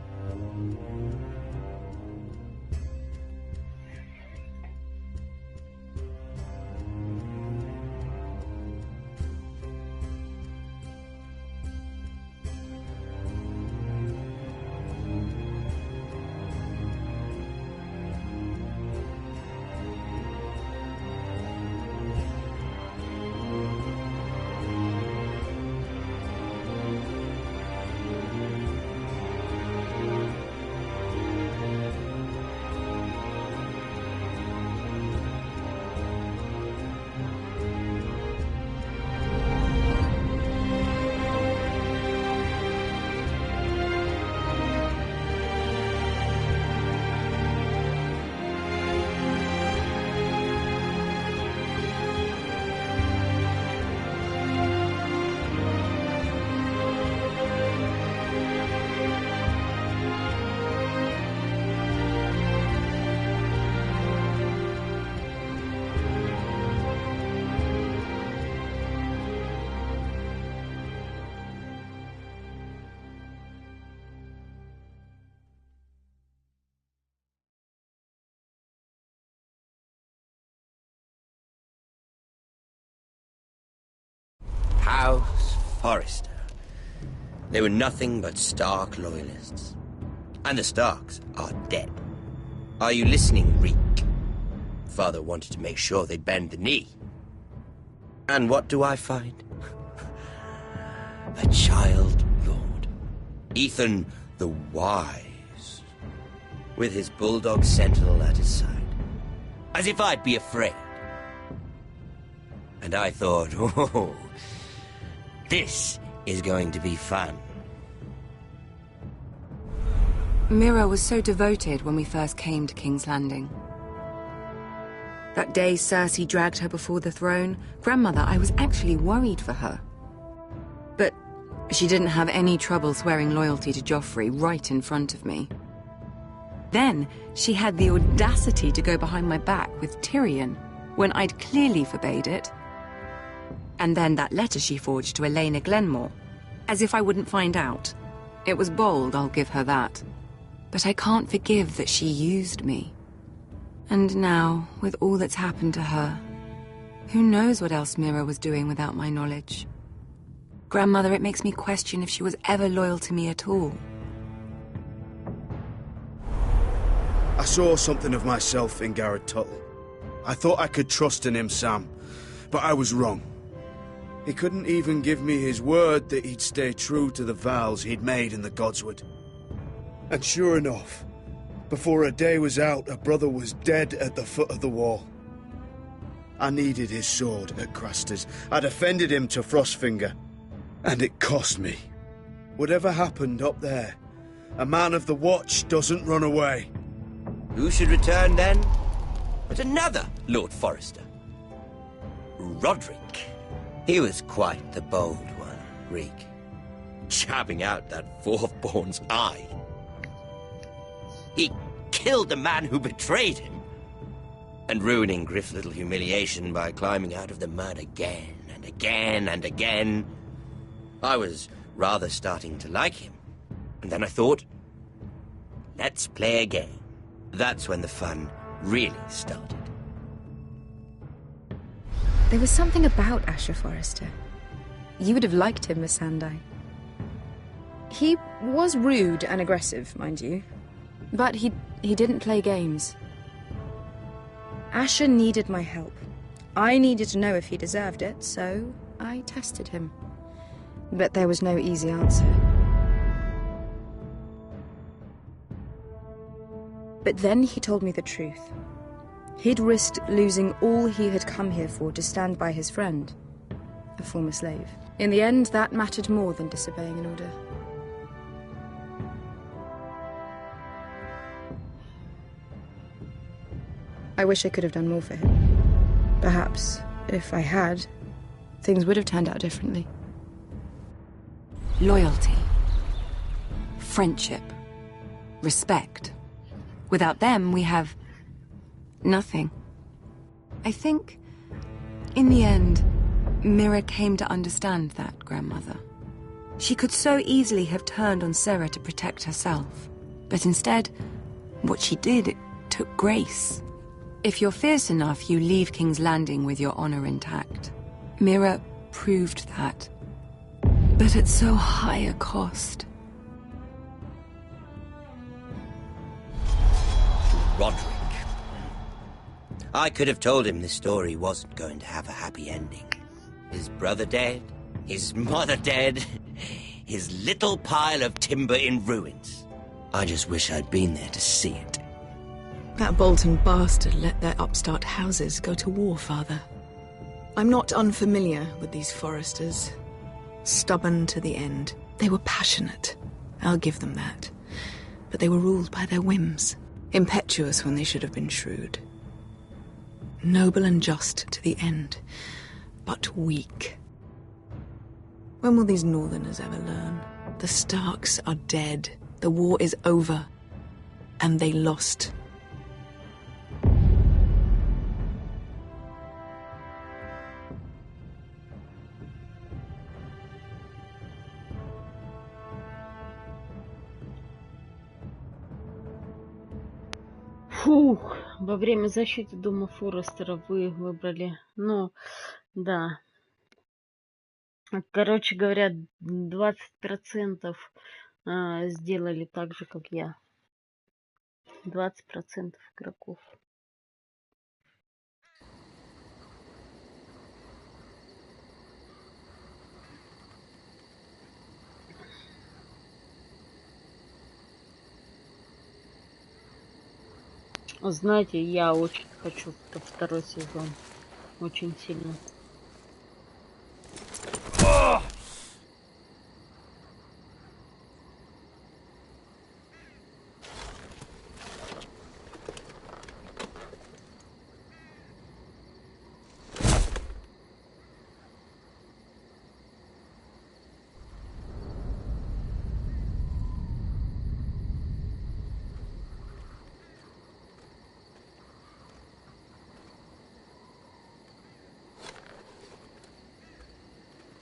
S2: Forrester. They were nothing but Stark loyalists. And the Starks are dead. Are you listening, Reek? Father wanted to make sure they bend the knee. And what do I find? A child lord. Ethan the Wise. With his bulldog sentinel at his side. As if I'd be afraid. And I thought, oh, this is going to be fun.
S11: Mira was so devoted when we first came to King's Landing. That day Cersei dragged her before the throne, Grandmother, I was actually worried for her. But she didn't have any trouble swearing loyalty to Joffrey right in front of me. Then she had the audacity to go behind my back with Tyrion, when I'd clearly forbade it. And then that letter she forged to Elena Glenmore, as if I wouldn't find out. It was bold, I'll give her that. But I can't forgive that she used me. And now, with all that's happened to her, who knows what else Mira was doing without my knowledge? Grandmother, it makes me question if she was ever loyal to me at all.
S14: I saw something of myself in Garrett Tuttle. I thought I could trust in him, Sam, but I was wrong. He couldn't even give me his word that he'd stay true to the vows he'd made in the Godswood. And sure enough, before a day was out, a brother was dead at the foot of the wall. I needed his sword at Craster's. I defended him to Frostfinger. And it cost me. Whatever happened up there, a man of the Watch doesn't run away.
S2: Who should return then? But another Lord Forrester. Roderick. He was quite the bold one, Reek. Jabbing out that fourth-born's eye. He killed the man who betrayed him. And ruining Griff's little humiliation by climbing out of the mud again and again and again. I was rather starting to like him. And then I thought, let's play a game. That's when the fun really started.
S10: There was something about Asher Forrester. You would have liked him, Miss Sandai. He was rude and aggressive, mind you. But he didn't play games. Asher needed my help. I needed to know if he deserved it, so I tested him. But there was no easy answer. But then he told me the truth. He'd risked losing all he had come here for to stand by his friend, a former slave. In the end, that mattered more than disobeying an order. I wish I could have done more for him. Perhaps, if I had, things would have turned out differently.
S11: Loyalty. Friendship. Respect. Without them, we have nothing. I think, in the end, Mira came to understand that, Grandmother. She could so easily have turned on Sarah to protect herself. But instead, what she did, it took grace. If you're fierce enough, you leave King's Landing with your honor intact. Mira proved that. But at so high a cost.
S2: Roderick. I could have told him this story wasn't going to have a happy ending. His brother dead, his mother dead, his little pile of timber in ruins. I just wish I'd been there to see it.
S23: That Bolton bastard let their upstart houses go to war, Father. I'm not unfamiliar with these Forresters. Stubborn to the end. They were passionate. I'll give them that. But they were ruled by their whims. Impetuous when they should have been shrewd. Noble and just to the end, but weak. When will these Northerners ever learn? The Starks are dead. The war is over. And they lost.
S1: Фух, во время защиты дома Форестера вы выбрали. Ну, да. Короче говоря, 20% сделали так же, как я. 20% игроков. Знаете, я очень хочу второй сезон. Очень сильно.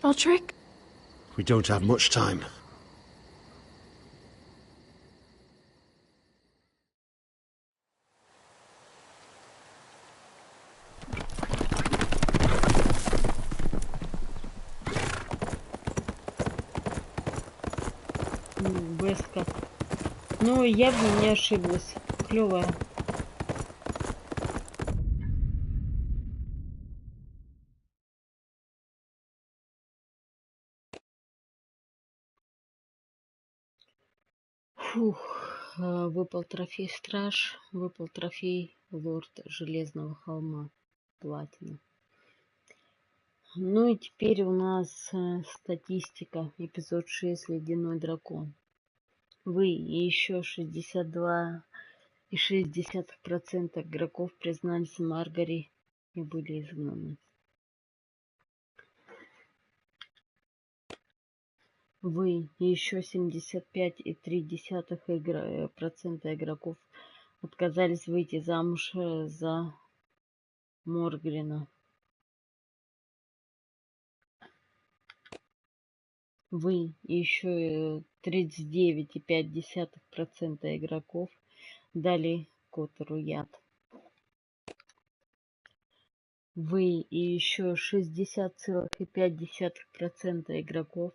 S23: Roderick?
S14: We don't have much time.
S1: Беска. Ну, я бы не ошиблась. Клевая. Фух, выпал трофей Страж, выпал трофей Лорд Железного Холма, платина. Ну и теперь у нас статистика, эпизод 6, Ледяной дракон. Вы и еще 62,6% игроков признались Маргари и были изгнаны. Вы и еще 75,3% игроков отказались выйти замуж за Моргрина. Вы и еще 39,5% игроков дали Коттеру яд. Вы и еще 60,5% игроков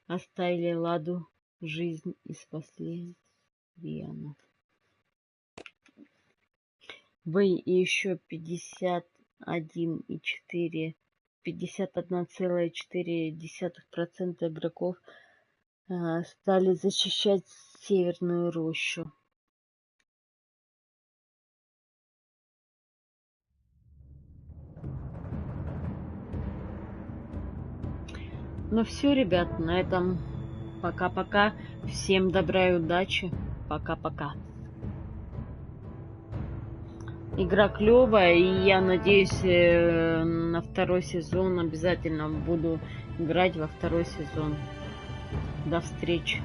S1: оставили Ладу жизнь и спасли Риану. Вы и еще 51,4% игроков стали защищать Северную Рощу. Ну все, ребят, на этом пока-пока. Всем добра и удачи. Пока-пока. Игра клевая, и я надеюсь, на второй сезон обязательно буду играть во второй сезон. До встречи.